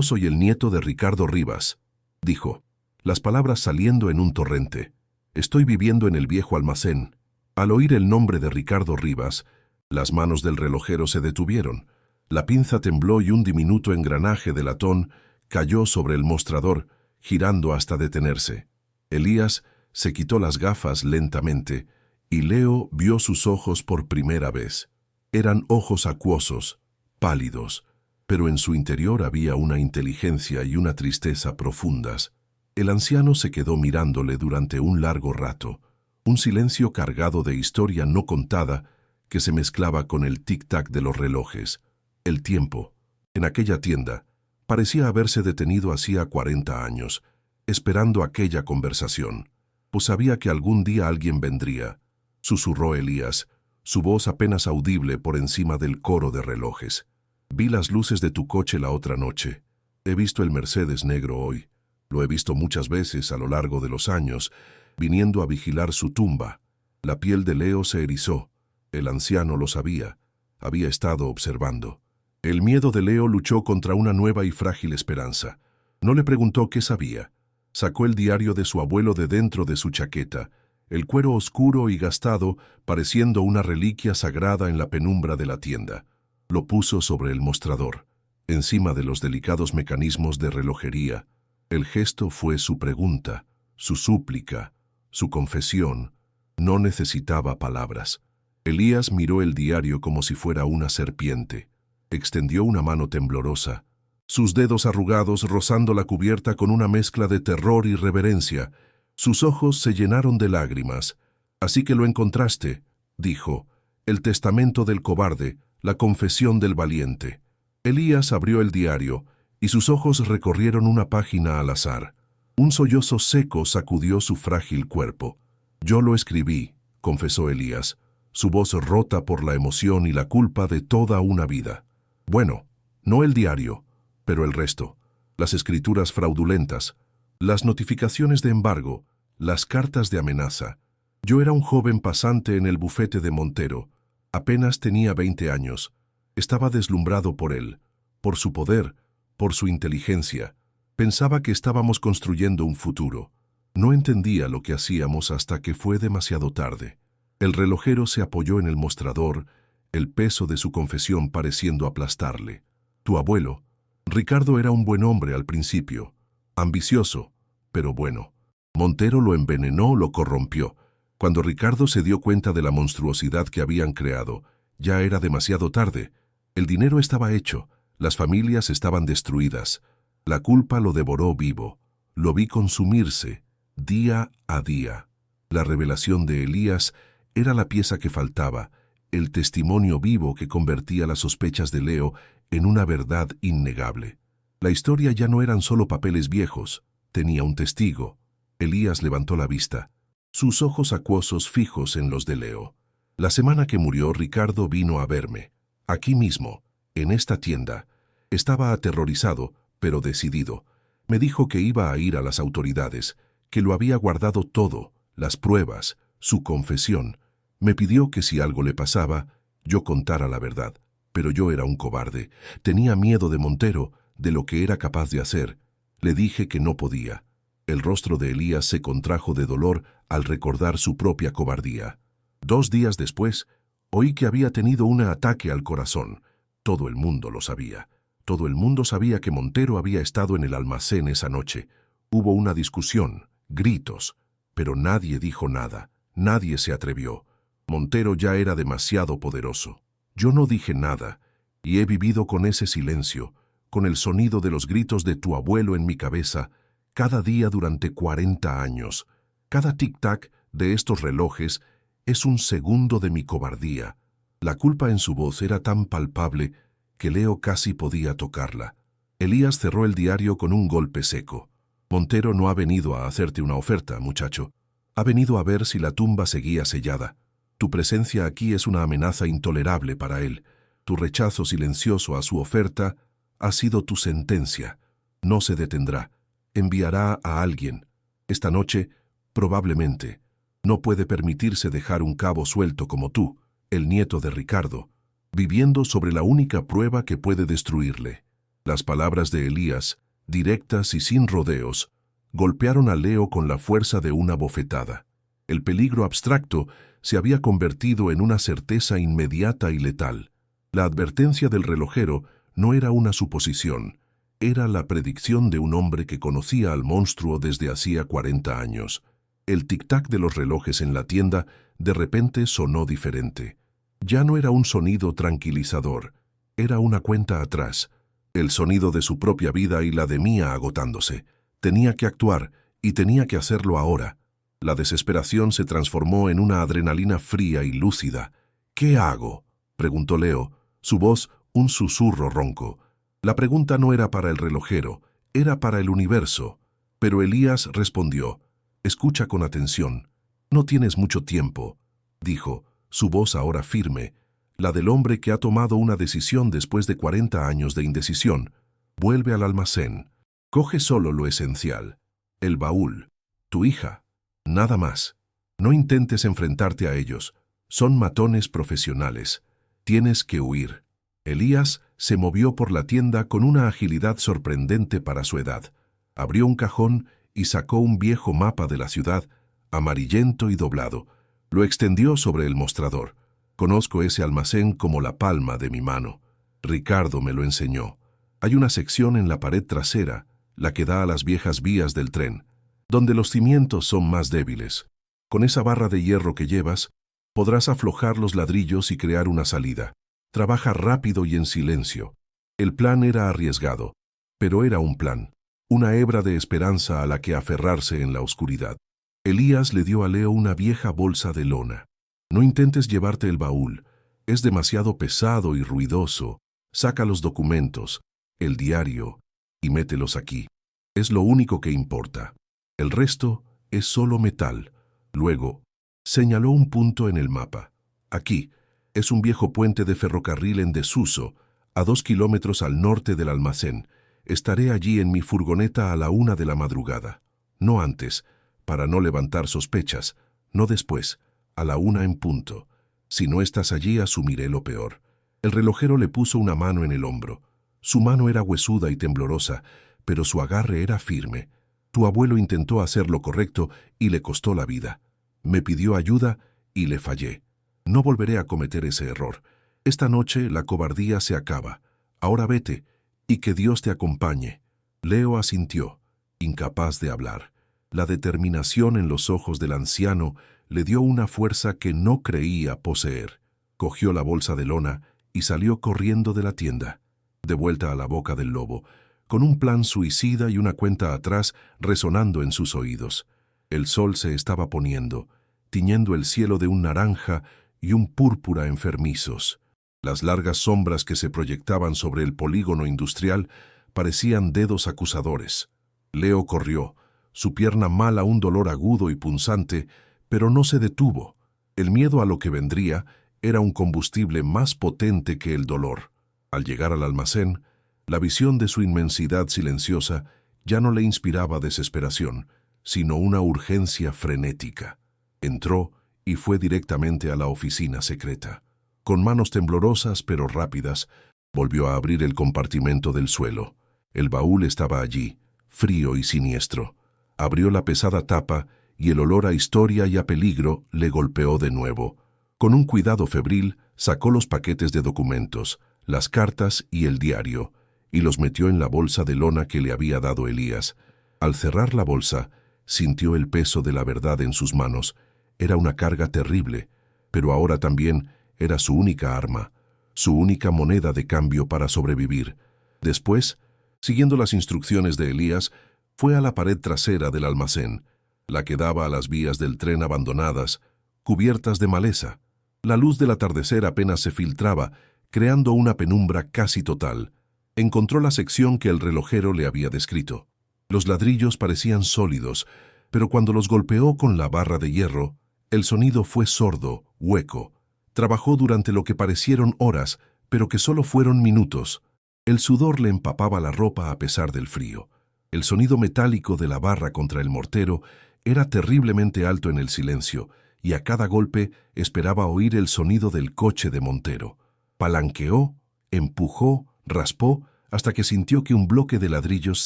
soy el nieto de Ricardo Rivas, dijo, las palabras saliendo en un torrente. Estoy viviendo en el viejo almacén. Al oír el nombre de Ricardo Rivas, las manos del relojero se detuvieron. La pinza tembló y un diminuto engranaje de latón cayó sobre el mostrador, girando hasta detenerse. Elías se quitó las gafas lentamente y Leo vio sus ojos por primera vez. Eran ojos acuosos, pálidos, pero en su interior había una inteligencia y una tristeza profundas. El anciano se quedó mirándole durante un largo rato, un silencio cargado de historia no contada que se mezclaba con el tic-tac de los relojes. El tiempo, en aquella tienda, parecía haberse detenido hacía 40 años, esperando aquella conversación, pues sabía que algún día alguien vendría, susurró Elías, su voz apenas audible por encima del coro de relojes. Vi las luces de tu coche la otra noche. He visto el Mercedes negro hoy. Lo he visto muchas veces a lo largo de los años, viniendo a vigilar su tumba. La piel de Leo se erizó. El anciano lo sabía. Había estado observando. El miedo de Leo luchó contra una nueva y frágil esperanza. No le preguntó qué sabía. Sacó el diario de su abuelo de dentro de su chaqueta, el cuero oscuro y gastado, pareciendo una reliquia sagrada en la penumbra de la tienda. Lo puso sobre el mostrador, encima de los delicados mecanismos de relojería. El gesto fue su pregunta, su súplica, su confesión. No necesitaba palabras. Elías miró el diario como si fuera una serpiente. Extendió una mano temblorosa, sus dedos arrugados rozando la cubierta con una mezcla de terror y reverencia. Sus ojos se llenaron de lágrimas. Así que lo encontraste, dijo, el testamento del cobarde, la confesión del valiente. Elías abrió el diario y sus ojos recorrieron una página al azar. Un sollozo seco sacudió su frágil cuerpo. Yo lo escribí, confesó Elías, su voz rota por la emoción y la culpa de toda una vida. Bueno, no el diario, pero el resto. Las escrituras fraudulentas, las notificaciones de embargo, las cartas de amenaza. Yo era un joven pasante en el bufete de Montero. Apenas tenía 20 años. Estaba deslumbrado por él, por su poder, por su inteligencia. Pensaba que estábamos construyendo un futuro. No entendía lo que hacíamos hasta que fue demasiado tarde. El relojero se apoyó en el mostrador, el peso de su confesión pareciendo aplastarle. Tu abuelo, Ricardo, era un buen hombre al principio, ambicioso, pero bueno. Montero lo envenenó, lo corrompió. Cuando Ricardo se dio cuenta de la monstruosidad que habían creado, ya era demasiado tarde. El dinero estaba hecho, las familias estaban destruidas. La culpa lo devoró vivo. Lo vi consumirse, día a día. La revelación de Elías era la pieza que faltaba, el testimonio vivo que convertía las sospechas de Leo en una verdad innegable. La historia ya no eran solo papeles viejos, tenía un testigo. Elías levantó la vista, sus ojos acuosos fijos en los de Leo. La semana que murió, Ricardo vino a verme. Aquí mismo, en esta tienda. Estaba aterrorizado, pero decidido. Me dijo que iba a ir a las autoridades, que lo había guardado todo, las pruebas, su confesión. Me pidió que si algo le pasaba, yo contara la verdad. Pero yo era un cobarde. Tenía miedo de Montero, de lo que era capaz de hacer. Le dije que no podía. El rostro de Elías se contrajo de dolor al recordar su propia cobardía. 2 días después, oí que había tenido un ataque al corazón. Todo el mundo lo sabía. Todo el mundo sabía que Montero había estado en el almacén esa noche. Hubo una discusión, gritos, pero nadie dijo nada. Nadie se atrevió. Montero ya era demasiado poderoso. Yo no dije nada, y he vivido con ese silencio, con el sonido de los gritos de tu abuelo en mi cabeza, cada día durante 40 años. Cada tic-tac de estos relojes es un segundo de mi cobardía. La culpa en su voz era tan palpable que Leo casi podía tocarla. Elías cerró el diario con un golpe seco. Montero no ha venido a hacerte una oferta, muchacho. Ha venido a ver si la tumba seguía sellada. Tu presencia aquí es una amenaza intolerable para él. Tu rechazo silencioso a su oferta ha sido tu sentencia. No se detendrá. Enviará a alguien. Esta noche, probablemente. No puede permitirse dejar un cabo suelto como tú, el nieto de Ricardo, viviendo sobre la única prueba que puede destruirle. Las palabras de Elías, directas y sin rodeos, golpearon a Leo con la fuerza de una bofetada. El peligro abstracto se había convertido en una certeza inmediata y letal. La advertencia del relojero no era una suposición, era la predicción de un hombre que conocía al monstruo desde hacía 40 años. El tic-tac de los relojes en la tienda de repente sonó diferente. Ya no era un sonido tranquilizador, era una cuenta atrás. El sonido de su propia vida y la de Mía agotándose. Tenía que actuar, y tenía que hacerlo ahora. La desesperación se transformó en una adrenalina fría y lúcida. ¿Qué hago?, preguntó Leo, su voz un susurro ronco. La pregunta no era para el relojero, era para el universo. Pero Elías respondió, «Escucha con atención. No tienes mucho tiempo», dijo, su voz ahora firme, la del hombre que ha tomado una decisión después de 40 años de indecisión. Vuelve al almacén. Coge solo lo esencial. El baúl. Tu hija. Nada más. No intentes enfrentarte a ellos. Son matones profesionales. Tienes que huir. Elías se movió por la tienda con una agilidad sorprendente para su edad. Abrió un cajón y sacó un viejo mapa de la ciudad, amarillento y doblado. Lo extendió sobre el mostrador. Conozco ese almacén como la palma de mi mano. Ricardo me lo enseñó. Hay una sección en la pared trasera, la que da a las viejas vías del tren, donde los cimientos son más débiles. Con esa barra de hierro que llevas, podrás aflojar los ladrillos y crear una salida. Trabaja rápido y en silencio. El plan era arriesgado, pero era un plan, una hebra de esperanza a la que aferrarse en la oscuridad. Elías le dio a Leo una vieja bolsa de lona. No intentes llevarte el baúl, es demasiado pesado y ruidoso. Saca los documentos, el diario, y mételos aquí. Es lo único que importa. El resto es solo metal. Luego, señaló un punto en el mapa. Aquí, es un viejo puente de ferrocarril en desuso, a 2 kilómetros al norte del almacén. Estaré allí en mi furgoneta a la 1 de la madrugada. No antes, para no levantar sospechas, no después. A la 1 en punto. Si no estás allí, asumiré lo peor. El relojero le puso una mano en el hombro. Su mano era huesuda y temblorosa, pero su agarre era firme. Tu abuelo intentó hacer lo correcto y le costó la vida. Me pidió ayuda y le fallé. No volveré a cometer ese error. Esta noche la cobardía se acaba. Ahora vete, y que Dios te acompañe. Leo asintió, incapaz de hablar. La determinación en los ojos del anciano le dio una fuerza que no creía poseer. Cogió la bolsa de lona y salió corriendo de la tienda, de vuelta a la boca del lobo, con un plan suicida y una cuenta atrás resonando en sus oídos. El sol se estaba poniendo, tiñendo el cielo de un naranja y un púrpura enfermizos. Las largas sombras que se proyectaban sobre el polígono industrial parecían dedos acusadores. Leo corrió, su pierna mala un dolor agudo y punzante, pero no se detuvo. El miedo a lo que vendría era un combustible más potente que el dolor. Al llegar al almacén, la visión de su inmensidad silenciosa ya no le inspiraba desesperación, sino una urgencia frenética. Entró y fue directamente a la oficina secreta. Con manos temblorosas pero rápidas, volvió a abrir el compartimento del suelo. El baúl estaba allí, frío y siniestro. Abrió la pesada tapa y el olor a historia y a peligro le golpeó de nuevo. Con un cuidado febril, sacó los paquetes de documentos, las cartas y el diario, y los metió en la bolsa de lona que le había dado Elías. Al cerrar la bolsa, sintió el peso de la verdad en sus manos. Era una carga terrible, pero ahora también era su única arma, su única moneda de cambio para sobrevivir. Después, siguiendo las instrucciones de Elías, fue a la pared trasera del almacén, la que daba a las vías del tren abandonadas, cubiertas de maleza. La luz del atardecer apenas se filtraba, creando una penumbra casi total. Encontró la sección que el relojero le había descrito. Los ladrillos parecían sólidos, pero cuando los golpeó con la barra de hierro, el sonido fue sordo, hueco. Trabajó durante lo que parecieron horas, pero que solo fueron minutos. El sudor le empapaba la ropa a pesar del frío. El sonido metálico de la barra contra el mortero era terriblemente alto en el silencio, y a cada golpe esperaba oír el sonido del coche de Montero. Palanqueó, empujó, raspó, hasta que sintió que un bloque de ladrillos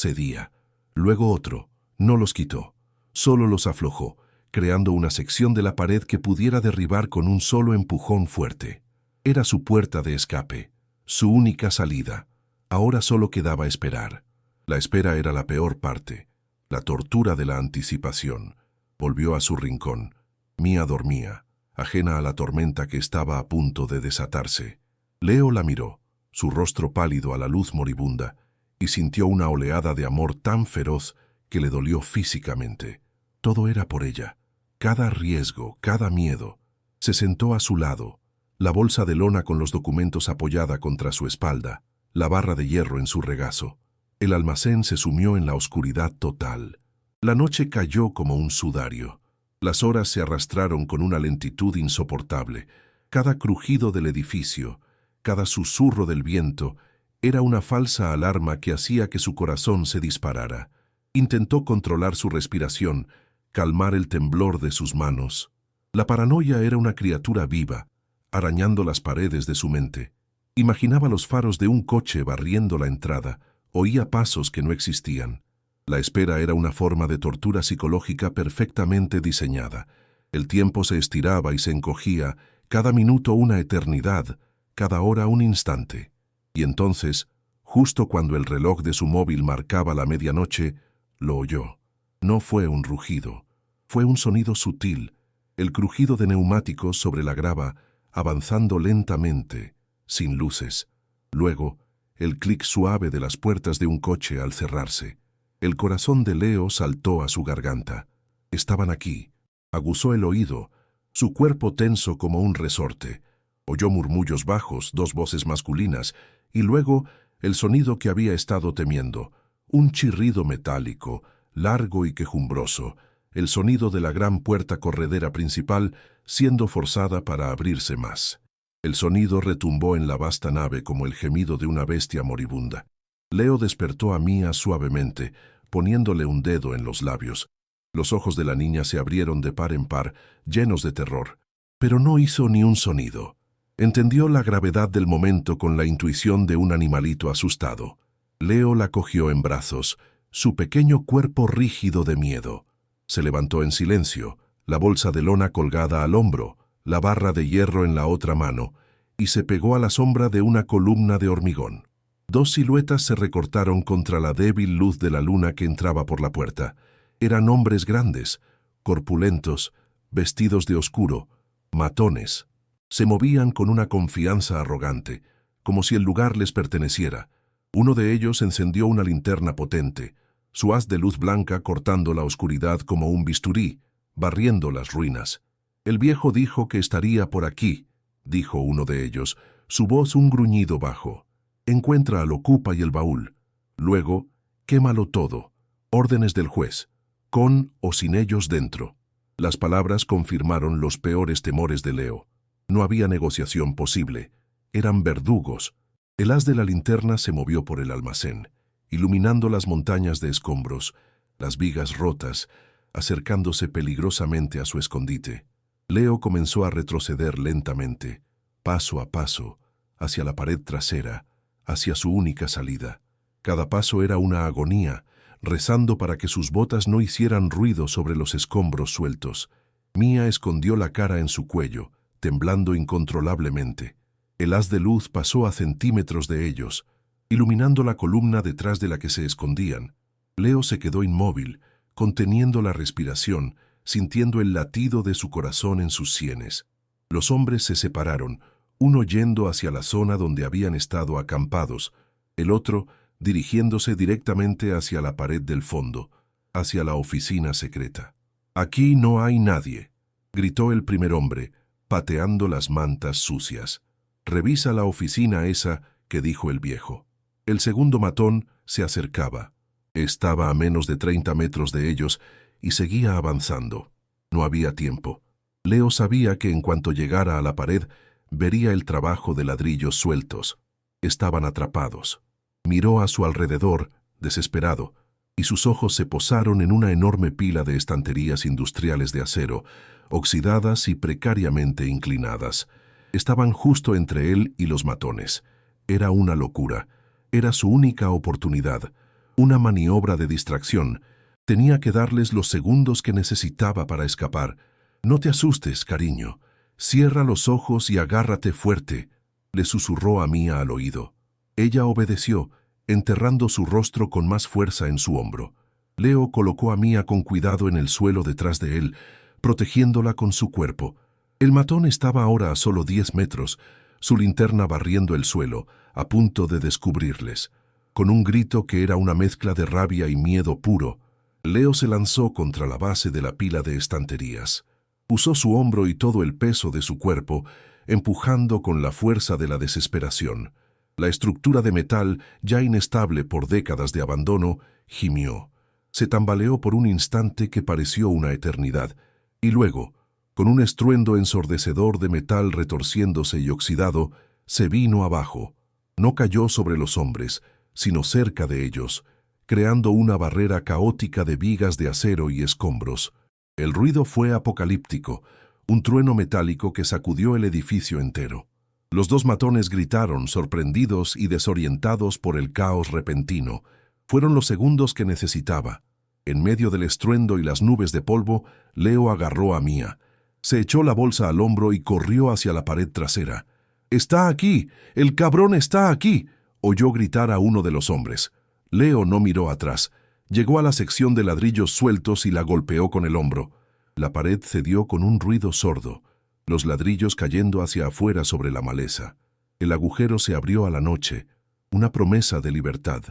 cedía. Luego otro. No los quitó. Solo los aflojó, creando una sección de la pared que pudiera derribar con un solo empujón fuerte. Era su puerta de escape, su única salida. Ahora solo quedaba esperar. La espera era la peor parte, la tortura de la anticipación. Volvió a su rincón. Mía dormía, ajena a la tormenta que estaba a punto de desatarse. Leo la miró, su rostro pálido a la luz moribunda, y sintió una oleada de amor tan feroz que le dolió físicamente. Todo era por ella. Cada riesgo, cada miedo. Se sentó a su lado, la bolsa de lona con los documentos apoyada contra su espalda, la barra de hierro en su regazo. El almacén se sumió en la oscuridad total. La noche cayó como un sudario. Las horas se arrastraron con una lentitud insoportable. Cada crujido del edificio, cada susurro del viento, era una falsa alarma que hacía que su corazón se disparara. Intentó controlar su respiración, calmar el temblor de sus manos. La paranoia era una criatura viva, arañando las paredes de su mente. Imaginaba los faros de un coche barriendo la entrada, oía pasos que no existían. La espera era una forma de tortura psicológica perfectamente diseñada. El tiempo se estiraba y se encogía, cada minuto una eternidad, cada hora un instante. Y entonces, justo cuando el reloj de su móvil marcaba la medianoche, lo oyó. No fue un rugido, fue un sonido sutil, el crujido de neumáticos sobre la grava, avanzando lentamente, sin luces. Luego, el clic suave de las puertas de un coche al cerrarse. El corazón de Leo saltó a su garganta. Estaban aquí. Aguzó el oído, su cuerpo tenso como un resorte. Oyó murmullos bajos, dos voces masculinas, y luego el sonido que había estado temiendo, un chirrido metálico, largo y quejumbroso, el sonido de la gran puerta corredera principal siendo forzada para abrirse más. El sonido retumbó en la vasta nave como el gemido de una bestia moribunda. Leo despertó a Mía suavemente, poniéndole un dedo en los labios. Los ojos de la niña se abrieron de par en par, llenos de terror, pero no hizo ni un sonido. Entendió la gravedad del momento con la intuición de un animalito asustado. Leo la cogió en brazos, su pequeño cuerpo rígido de miedo. Se levantó en silencio, la bolsa de lona colgada al hombro, la barra de hierro en la otra mano, y se pegó a la sombra de una columna de hormigón. Dos siluetas se recortaron contra la débil luz de la luna que entraba por la puerta. Eran hombres grandes, corpulentos, vestidos de oscuro, matones. Se movían con una confianza arrogante, como si el lugar les perteneciera. Uno de ellos encendió una linterna potente, su haz de luz blanca cortando la oscuridad como un bisturí, barriendo las ruinas. El viejo dijo que estaría por aquí, dijo uno de ellos, su voz un gruñido bajo. Encuentra al ocupa y el baúl. Luego, quémalo todo. Órdenes del juez, con o sin ellos dentro. Las palabras confirmaron los peores temores de Leo. No había negociación posible. Eran verdugos. El haz de la linterna se movió por el almacén, iluminando las montañas de escombros, las vigas rotas, acercándose peligrosamente a su escondite. Leo comenzó a retroceder lentamente, paso a paso, hacia la pared trasera, hacia su única salida. Cada paso era una agonía, rezando para que sus botas no hicieran ruido sobre los escombros sueltos. Mía escondió la cara en su cuello, temblando incontrolablemente. El haz de luz pasó a centímetros de ellos, iluminando la columna detrás de la que se escondían. Leo se quedó inmóvil, conteniendo la respiración, sintiendo el latido de su corazón en sus sienes. Los hombres se separaron, uno yendo hacia la zona donde habían estado acampados, el otro dirigiéndose directamente hacia la pared del fondo, hacia la oficina secreta. «Aquí no hay nadie», gritó el primer hombre, pateando las mantas sucias. «Revisa la oficina esa», que dijo el viejo. El segundo matón se acercaba. Estaba a menos de 30 metros de ellos y seguía avanzando. No había tiempo. Leo sabía que en cuanto llegara a la pared, vería el trabajo de ladrillos sueltos. Estaban atrapados. Miró a su alrededor, desesperado, y sus ojos se posaron en una enorme pila de estanterías industriales de acero, oxidadas y precariamente inclinadas. Estaban justo entre él y los matones. Era una locura. Era su única oportunidad, una maniobra de distracción. Tenía que darles los segundos que necesitaba para escapar. «No te asustes, cariño. Cierra los ojos y agárrate fuerte», le susurró a Mia al oído. Ella obedeció, enterrando su rostro con más fuerza en su hombro. Leo colocó a Mia con cuidado en el suelo detrás de él, protegiéndola con su cuerpo. El matón estaba ahora a solo 10 metros, su linterna barriendo el suelo, a punto de descubrirles. Con un grito que era una mezcla de rabia y miedo puro, Leo se lanzó contra la base de la pila de estanterías. Usó su hombro y todo el peso de su cuerpo, empujando con la fuerza de la desesperación. La estructura de metal, ya inestable por décadas de abandono, gimió. Se tambaleó por un instante que pareció una eternidad, y luego, con un estruendo ensordecedor de metal retorciéndose y oxidado, se vino abajo. No cayó sobre los hombres, sino cerca de ellos, creando una barrera caótica de vigas de acero y escombros. El ruido fue apocalíptico, un trueno metálico que sacudió el edificio entero. Los dos matones gritaron, sorprendidos y desorientados por el caos repentino. Fueron los segundos que necesitaba. En medio del estruendo y las nubes de polvo, Leo agarró a Mia. Se echó la bolsa al hombro y corrió hacia la pared trasera. «¡Está aquí! ¡El cabrón está aquí!», oyó gritar a uno de los hombres. Leo no miró atrás. Llegó a la sección de ladrillos sueltos y la golpeó con el hombro. La pared cedió con un ruido sordo, los ladrillos cayendo hacia afuera sobre la maleza. El agujero se abrió a la noche, una promesa de libertad.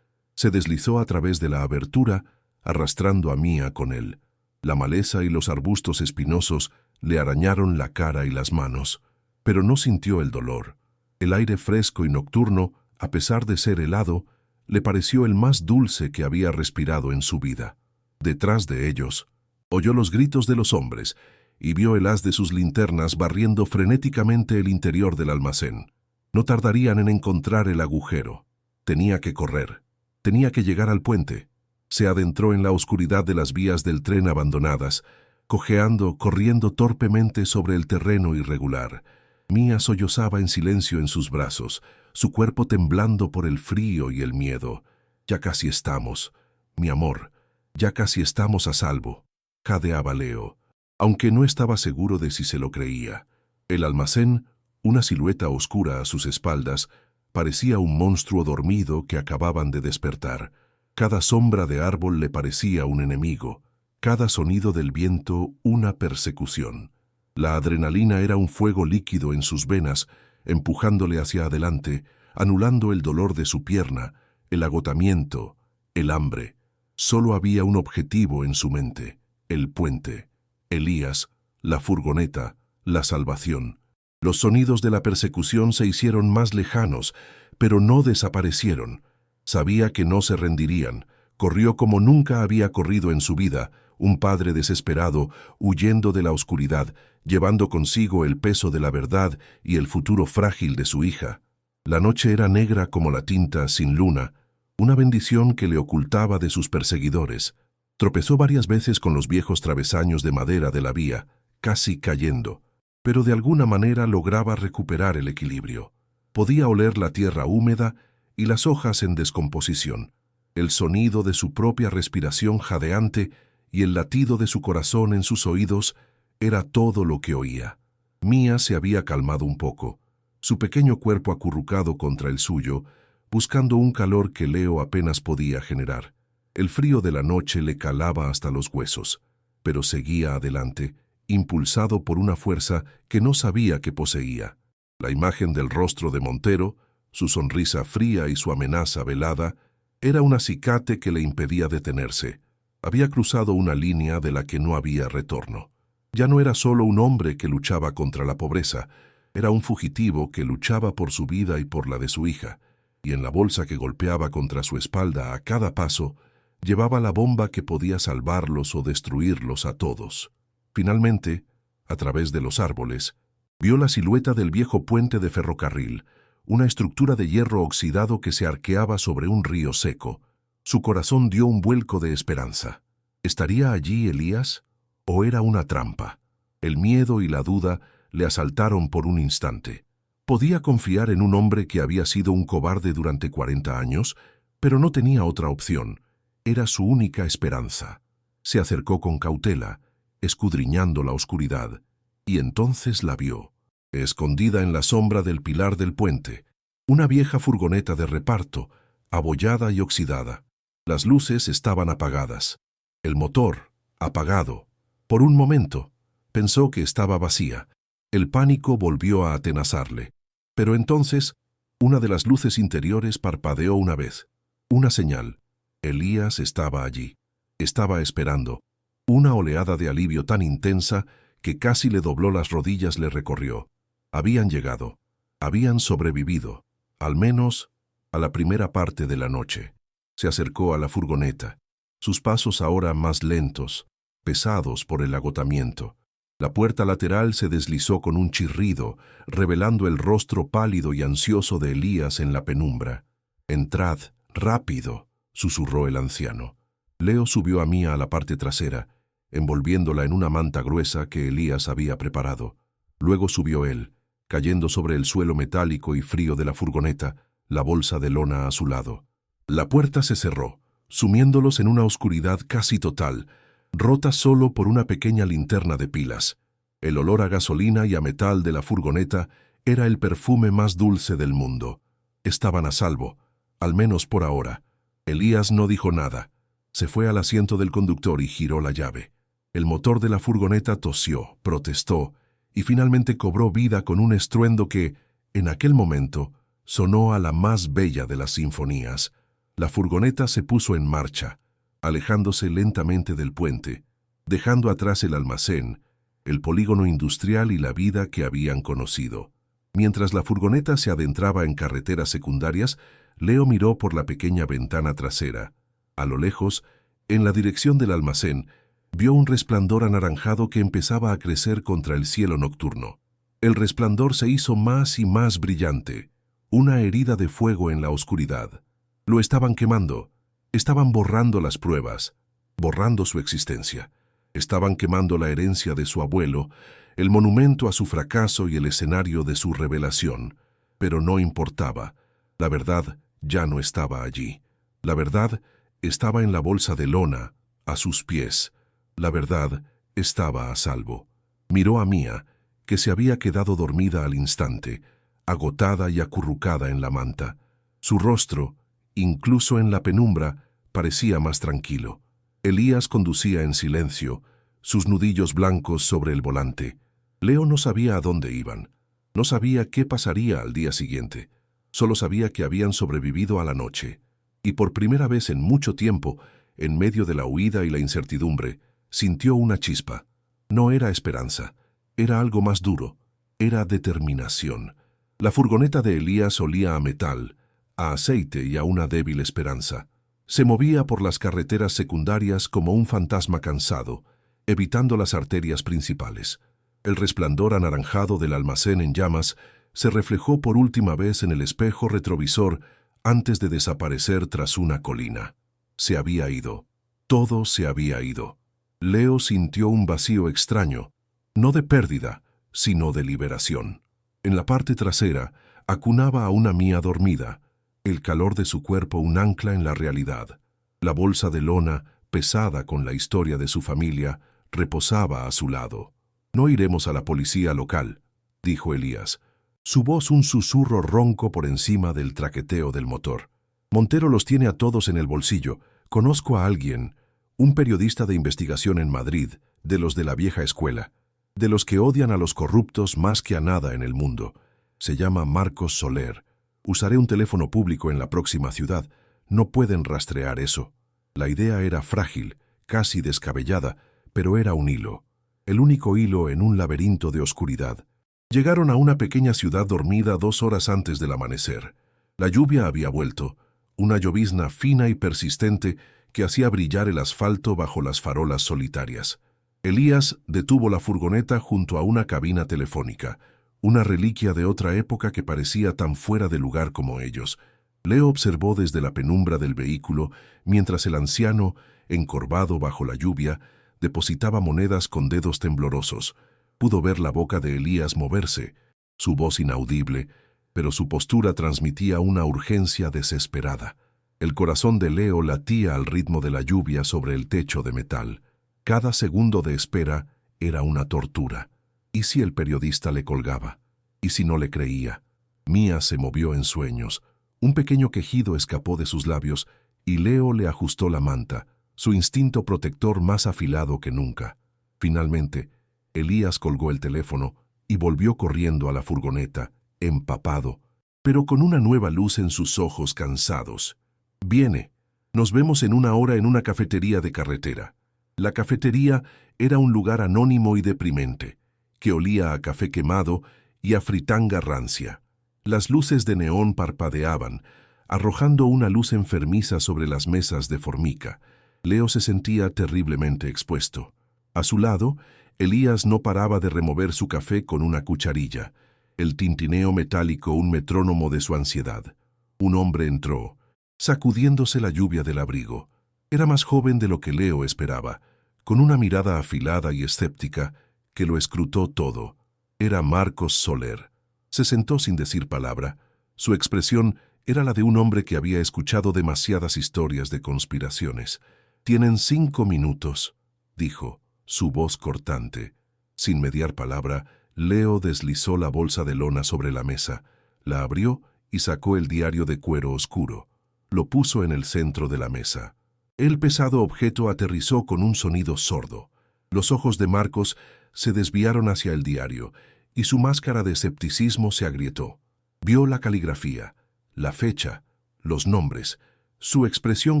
Se deslizó a través de la abertura, arrastrando a Mia con él. La maleza y los arbustos espinosos le arañaron la cara y las manos, pero no sintió el dolor. El aire fresco y nocturno, a pesar de ser helado, le pareció el más dulce que había respirado en su vida. Detrás de ellos, oyó los gritos de los hombres y vio el haz de sus linternas barriendo frenéticamente el interior del almacén. No tardarían en encontrar el agujero. Tenía que correr. Tenía que llegar al puente. Se adentró en la oscuridad de las vías del tren abandonadas, cojeando, corriendo torpemente sobre el terreno irregular. Mia sollozaba en silencio en sus brazos, su cuerpo temblando por el frío y el miedo. «Ya casi estamos, mi amor, ya casi estamos a salvo», jadeaba Leo, aunque no estaba seguro de si se lo creía. El almacén, una silueta oscura a sus espaldas, parecía un monstruo dormido que acababan de despertar. Cada sombra de árbol le parecía un enemigo, cada sonido del viento una persecución. La adrenalina era un fuego líquido en sus venas, empujándole hacia adelante, anulando el dolor de su pierna, el agotamiento, el hambre. Solo había un objetivo en su mente: el puente, Elías, la furgoneta, la salvación. Los sonidos de la persecución se hicieron más lejanos, pero no desaparecieron. Sabía que no se rendirían. Corrió como nunca había corrido en su vida, un padre desesperado, huyendo de la oscuridad, llevando consigo el peso de la verdad y el futuro frágil de su hija. La noche era negra como la tinta, sin luna, una bendición que le ocultaba de sus perseguidores. Tropezó varias veces con los viejos travesaños de madera de la vía, casi cayendo, pero de alguna manera lograba recuperar el equilibrio. Podía oler la tierra húmeda y las hojas en descomposición, el sonido de su propia respiración jadeante y el latido de su corazón en sus oídos era todo lo que oía. Mia se había calmado un poco, su pequeño cuerpo acurrucado contra el suyo, buscando un calor que Leo apenas podía generar. El frío de la noche le calaba hasta los huesos, pero seguía adelante, impulsado por una fuerza que no sabía que poseía. La imagen del rostro de Montero, su sonrisa fría y su amenaza velada, era un acicate que le impedía detenerse. Había cruzado una línea de la que no había retorno. Ya no era solo un hombre que luchaba contra la pobreza, era un fugitivo que luchaba por su vida y por la de su hija. y en la bolsa que golpeaba contra su espalda a cada paso, llevaba la bomba que podía salvarlos o destruirlos a todos. Finalmente, a través de los árboles, vio la silueta del viejo puente de ferrocarril, una estructura de hierro oxidado que se arqueaba sobre un río seco. Su corazón dio un vuelco de esperanza. ¿Estaría allí Elías o era una trampa? El miedo y la duda le asaltaron por un instante. Podía confiar en un hombre que había sido un cobarde durante 40 años, pero no tenía otra opción. Era su única esperanza. Se acercó con cautela, escudriñando la oscuridad, y entonces la vio, escondida en la sombra del pilar del puente, una vieja furgoneta de reparto, abollada y oxidada. Las luces estaban apagadas. El motor, apagado. Por un momento, pensó que estaba vacía. El pánico volvió a atenazarle. Pero entonces, una de las luces interiores parpadeó una vez. Una señal. Elías estaba allí. Estaba esperando. Una oleada de alivio tan intensa que casi le dobló las rodillas le recorrió. Habían llegado. Habían sobrevivido. Al menos a la primera parte de la noche. Se acercó a la furgoneta. Sus pasos ahora más lentos, pesados por el agotamiento. La puerta lateral se deslizó con un chirrido, revelando el rostro pálido y ansioso de Elías en la penumbra. «Entrad, rápido», susurró el anciano. Leo subió a Mía a la parte trasera, envolviéndola en una manta gruesa que Elías había preparado. Luego subió él, cayendo sobre el suelo metálico y frío de la furgoneta, la bolsa de lona a su lado. La puerta se cerró, sumiéndolos en una oscuridad casi total, rota solo por una pequeña linterna de pilas. El olor a gasolina y a metal de la furgoneta era el perfume más dulce del mundo. Estaban a salvo, al menos por ahora. Elías no dijo nada. Se fue al asiento del conductor y giró la llave. El motor de la furgoneta tosió, protestó, y finalmente cobró vida con un estruendo que, en aquel momento, sonó a la más bella de las sinfonías. La furgoneta se puso en marcha, alejándose lentamente del puente, dejando atrás el almacén, el polígono industrial y la vida que habían conocido. Mientras la furgoneta se adentraba en carreteras secundarias, Leo miró por la pequeña ventana trasera. A lo lejos, en la dirección del almacén, vio un resplandor anaranjado que empezaba a crecer contra el cielo nocturno. El resplandor se hizo más y más brillante, una herida de fuego en la oscuridad. Lo estaban quemando, estaban borrando las pruebas, borrando su existencia. Estaban quemando la herencia de su abuelo, el monumento a su fracaso y el escenario de su revelación. Pero no importaba, la verdad ya no estaba allí. La verdad estaba en la bolsa de lona, a sus pies. La verdad estaba a salvo. Miró a Mía, que se había quedado dormida al instante, agotada y acurrucada en la manta. Su rostro, incluso en la penumbra, parecía más tranquilo. Elías conducía en silencio, sus nudillos blancos sobre el volante. Leo no sabía a dónde iban. No sabía qué pasaría al día siguiente. Solo sabía que habían sobrevivido a la noche. Y por primera vez en mucho tiempo, en medio de la huida y la incertidumbre, sintió una chispa. No era esperanza, era algo más duro, era determinación. La furgoneta de Elías olía a metal, a aceite y a una débil esperanza. Se movía por las carreteras secundarias como un fantasma cansado, evitando las arterias principales. El resplandor anaranjado del almacén en llamas se reflejó por última vez en el espejo retrovisor antes de desaparecer tras una colina. Se había ido. Todo se había ido. Leo sintió un vacío extraño, no de pérdida, sino de liberación. En la parte trasera, acunaba a una Mía dormida, el calor de su cuerpo un ancla en la realidad. La bolsa de lona, pesada con la historia de su familia, reposaba a su lado. «No iremos a la policía local», dijo Elías. Su voz un susurro ronco por encima del traqueteo del motor. «Montero los tiene a todos en el bolsillo. Conozco a alguien, un periodista de investigación en Madrid, de los de la vieja escuela, de los que odian a los corruptos más que a nada en el mundo. Se llama Marcos Soler. Usaré un teléfono público en la próxima ciudad. No pueden rastrear eso». La idea era frágil, casi descabellada, pero era un hilo. El único hilo en un laberinto de oscuridad. Llegaron a una pequeña ciudad dormida 2 horas antes del amanecer. La lluvia había vuelto, una llovizna fina y persistente que hacía brillar el asfalto bajo las farolas solitarias. Elías detuvo la furgoneta junto a una cabina telefónica, una reliquia de otra época que parecía tan fuera de lugar como ellos. Leo observó desde la penumbra del vehículo mientras el anciano, encorvado bajo la lluvia, depositaba monedas con dedos temblorosos. Pudo ver la boca de Elías moverse, su voz inaudible, pero su postura transmitía una urgencia desesperada. El corazón de Leo latía al ritmo de la lluvia sobre el techo de metal. Cada segundo de espera era una tortura. ¿Y si el periodista le colgaba? ¿Y si no le creía? Mía se movió en sueños. Un pequeño quejido escapó de sus labios y Leo le ajustó la manta, su instinto protector más afilado que nunca. Finalmente, Elías colgó el teléfono y volvió corriendo a la furgoneta, empapado, pero con una nueva luz en sus ojos cansados. «Viene. Nos vemos en una hora en una cafetería de carretera». La cafetería era un lugar anónimo y deprimente, que olía a café quemado y a fritanga rancia. Las luces de neón parpadeaban, arrojando una luz enfermiza sobre las mesas de formica. Leo se sentía terriblemente expuesto. A su lado, Elías no paraba de remover su café con una cucharilla, el tintineo metálico un metrónomo de su ansiedad. Un hombre entró, sacudiéndose la lluvia del abrigo. Era más joven de lo que Leo esperaba, con una mirada afilada y escéptica que lo escrutó todo. Era Marcos Soler. Se sentó sin decir palabra. Su expresión era la de un hombre que había escuchado demasiadas historias de conspiraciones. «Tienen 5 minutos», dijo, su voz cortante. Sin mediar palabra, Leo deslizó la bolsa de lona sobre la mesa, la abrió y sacó el diario de cuero oscuro. Lo puso en el centro de la mesa. El pesado objeto aterrizó con un sonido sordo. Los ojos de Marcos se desviaron hacia el diario y su máscara de escepticismo se agrietó. Vio la caligrafía, la fecha, los nombres. Su expresión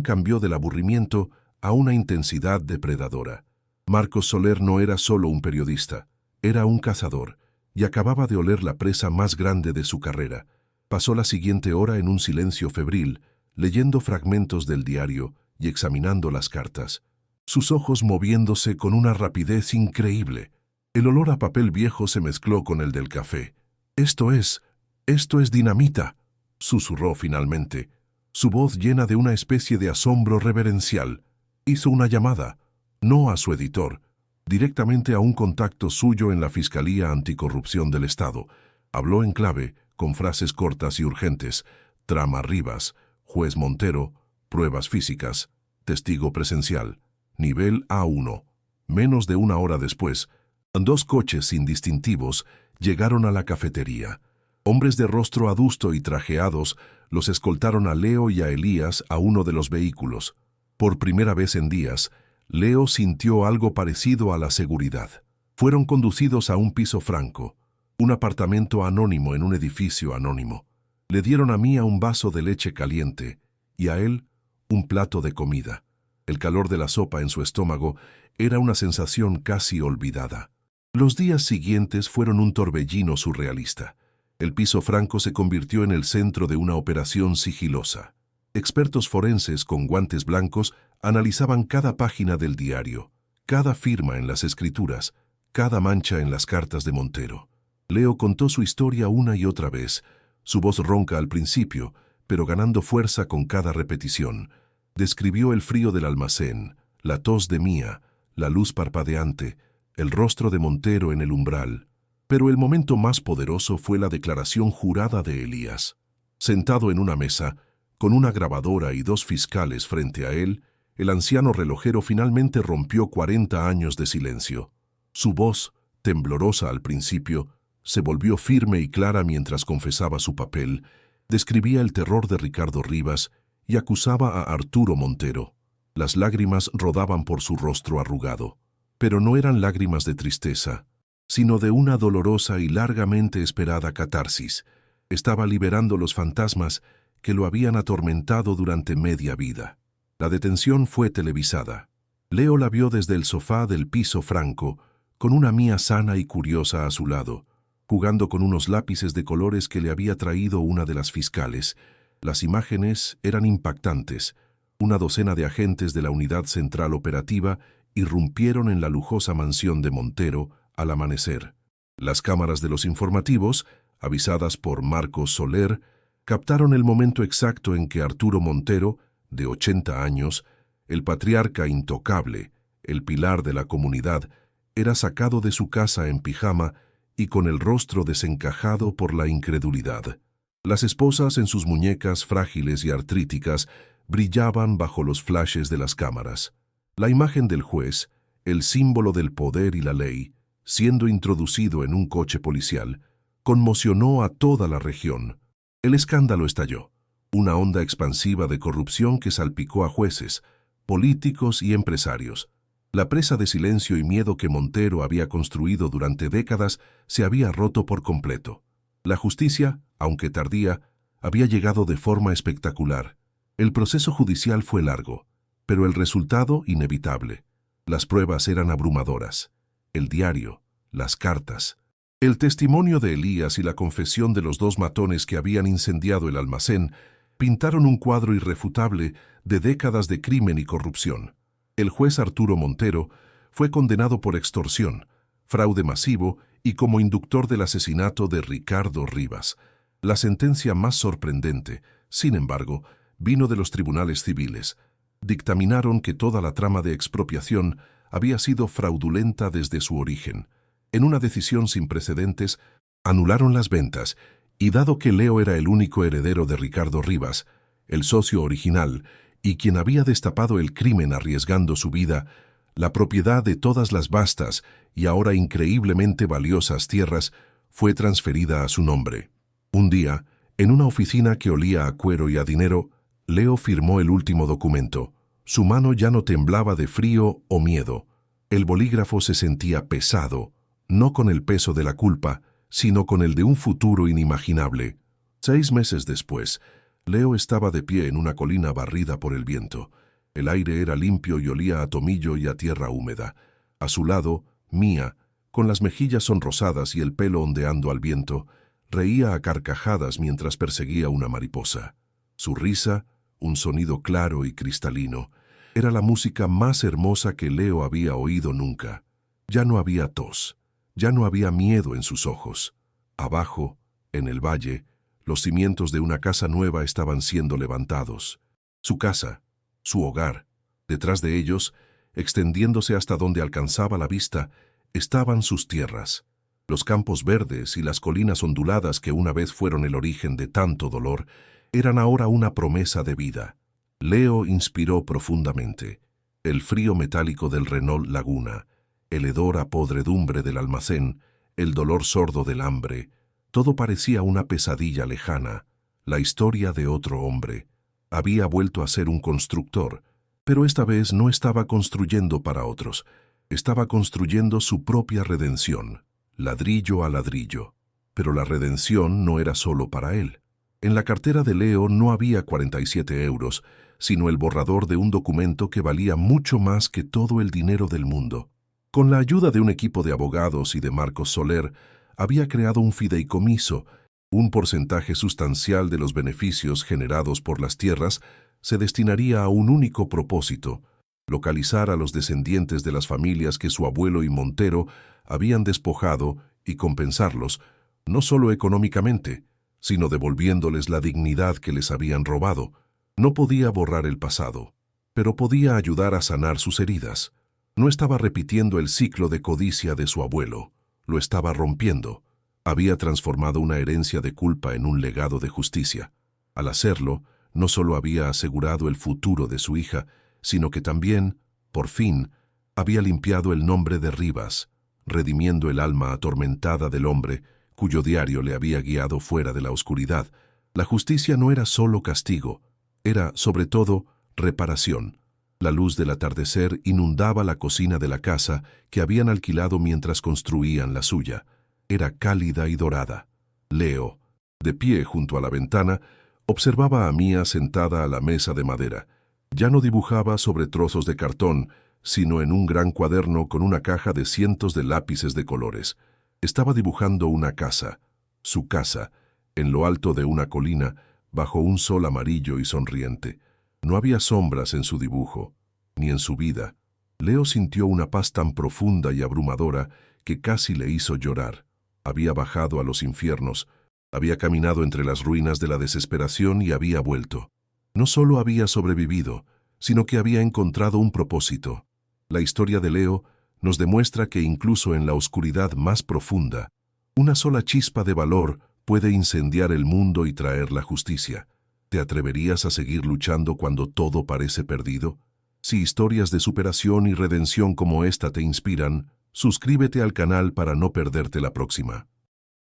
cambió del aburrimiento a una intensidad depredadora. Marcos Soler no era solo un periodista, era un cazador, y acababa de oler la presa más grande de su carrera. Pasó la siguiente hora en un silencio febril, leyendo fragmentos del diario y examinando las cartas, sus ojos moviéndose con una rapidez increíble. El olor a papel viejo se mezcló con el del café. Esto es dinamita», susurró finalmente, su voz llena de una especie de asombro reverencial. Hizo una llamada, no a su editor, directamente a un contacto suyo en la Fiscalía Anticorrupción del Estado. Habló en clave, con frases cortas y urgentes: «Trama Rivas, juez Montero, pruebas físicas, testigo presencial, nivel A1». Menos de una hora después, 2 coches indistintivos llegaron a la cafetería. Hombres de rostro adusto y trajeados los escoltaron a Leo y a Elías a uno de los vehículos. Por primera vez en días, Leo sintió algo parecido a la seguridad. Fueron conducidos a un piso franco, un apartamento anónimo en un edificio anónimo. Le dieron a Mía un vaso de leche caliente y a él un plato de comida. El calor de la sopa en su estómago era una sensación casi olvidada. Los días siguientes fueron un torbellino surrealista. El piso franco se convirtió en el centro de una operación sigilosa. Expertos forenses con guantes blancos analizaban cada página del diario, cada firma en las escrituras, cada mancha en las cartas de Montero. Leo contó su historia una y otra vez, su voz ronca al principio, pero ganando fuerza con cada repetición. Describió el frío del almacén, la tos de Mía, la luz parpadeante, el rostro de Montero en el umbral. Pero el momento más poderoso fue la declaración jurada de Elías. Sentado en una mesa, con una grabadora y 2 fiscales frente a él, el anciano relojero finalmente rompió 40 años de silencio. Su voz, temblorosa al principio, se volvió firme y clara mientras confesaba su papel, describía el terror de Ricardo Rivas y acusaba a Arturo Montero. Las lágrimas rodaban por su rostro arrugado, pero no eran lágrimas de tristeza, sino de una dolorosa y largamente esperada catarsis. Estaba liberando los fantasmas que lo habían atormentado durante media vida. La detención fue televisada. Leo la vio desde el sofá del piso franco, con una Mía sana y curiosa a su lado, jugando con unos lápices de colores que le había traído una de las fiscales. Las imágenes eran impactantes. Una docena de agentes de la Unidad Central Operativa irrumpieron en la lujosa mansión de Montero al amanecer. Las cámaras de los informativos, avisadas por Marcos Soler, captaron el momento exacto en que Arturo Montero, de 80 años, el patriarca intocable, el pilar de la comunidad, era sacado de su casa en pijama y con el rostro desencajado por la incredulidad. Las esposas en sus muñecas frágiles y artríticas brillaban bajo los flashes de las cámaras. La imagen del juez, el símbolo del poder y la ley, siendo introducido en un coche policial, conmocionó a toda la región. El escándalo estalló, una onda expansiva de corrupción que salpicó a jueces, políticos y empresarios. La presa de silencio y miedo que Montero había construido durante décadas se había roto por completo. La justicia, aunque tardía, había llegado de forma espectacular. El proceso judicial fue largo, pero el resultado inevitable. Las pruebas eran abrumadoras. El diario, las cartas, el testimonio de Elías y la confesión de los dos matones que habían incendiado el almacén pintaron un cuadro irrefutable de décadas de crimen y corrupción. El juez Arturo Montero fue condenado por extorsión, fraude masivo y como inductor del asesinato de Ricardo Rivas. La sentencia más sorprendente, sin embargo, vino de los tribunales civiles. Dictaminaron que toda la trama de expropiación había sido fraudulenta desde su origen. En una decisión sin precedentes, anularon las ventas, y dado que Leo era el único heredero de Ricardo Rivas, el socio original, y quien había destapado el crimen arriesgando su vida, la propiedad de todas las vastas y ahora increíblemente valiosas tierras fue transferida a su nombre. Un día, en una oficina que olía a cuero y a dinero, Leo firmó el último documento. Su mano ya no temblaba de frío o miedo. El bolígrafo se sentía pesado, no con el peso de la culpa, sino con el de un futuro inimaginable. 6 meses después, Leo estaba de pie en una colina barrida por el viento. El aire era limpio y olía a tomillo y a tierra húmeda. A su lado, Mía, con las mejillas sonrosadas y el pelo ondeando al viento, reía a carcajadas mientras perseguía una mariposa. Su risa, un sonido claro y cristalino, era la música más hermosa que Leo había oído nunca. Ya no había tos. Ya no había miedo en sus ojos. Abajo, en el valle, los cimientos de una casa nueva estaban siendo levantados. Su casa, su hogar, detrás de ellos, extendiéndose hasta donde alcanzaba la vista, estaban sus tierras. Los campos verdes y las colinas onduladas que una vez fueron el origen de tanto dolor, eran ahora una promesa de vida. Leo inspiró profundamente. El frío metálico del Renault Laguna, el hedor a podredumbre del almacén, el dolor sordo del hambre, todo parecía una pesadilla lejana, la historia de otro hombre. Había vuelto a ser un constructor, pero esta vez no estaba construyendo para otros, estaba construyendo su propia redención, ladrillo a ladrillo. Pero la redención no era solo para él. En la cartera de Leo no había 47 euros, sino el borrador de un documento que valía mucho más que todo el dinero del mundo. Con la ayuda de un equipo de abogados y de Marcos Soler, había creado un fideicomiso. Un porcentaje sustancial de los beneficios generados por las tierras se destinaría a un único propósito: localizar a los descendientes de las familias que su abuelo y Montero habían despojado y compensarlos, no solo económicamente, sino devolviéndoles la dignidad que les habían robado. No podía borrar el pasado, pero podía ayudar a sanar sus heridas. No estaba repitiendo el ciclo de codicia de su abuelo, lo estaba rompiendo. Había transformado una herencia de culpa en un legado de justicia. Al hacerlo, no solo había asegurado el futuro de su hija, sino que también, por fin, había limpiado el nombre de Rivas, redimiendo el alma atormentada del hombre cuyo diario le había guiado fuera de la oscuridad. La justicia no era solo castigo, era, sobre todo, reparación. La luz del atardecer inundaba la cocina de la casa que habían alquilado mientras construían la suya. Era cálida y dorada. Leo, de pie junto a la ventana, observaba a Mía sentada a la mesa de madera. Ya no dibujaba sobre trozos de cartón, sino en un gran cuaderno con una caja de cientos de lápices de colores. Estaba dibujando una casa, su casa, en lo alto de una colina, bajo un sol amarillo y sonriente. No había sombras en su dibujo, ni en su vida. Leo sintió una paz tan profunda y abrumadora que casi le hizo llorar. Había bajado a los infiernos, había caminado entre las ruinas de la desesperación y había vuelto. No solo había sobrevivido, sino que había encontrado un propósito. La historia de Leo nos demuestra que incluso en la oscuridad más profunda, una sola chispa de valor puede incendiar el mundo y traer la justicia. ¿Te atreverías a seguir luchando cuando todo parece perdido? Si historias de superación y redención como esta te inspiran, suscríbete al canal para no perderte la próxima.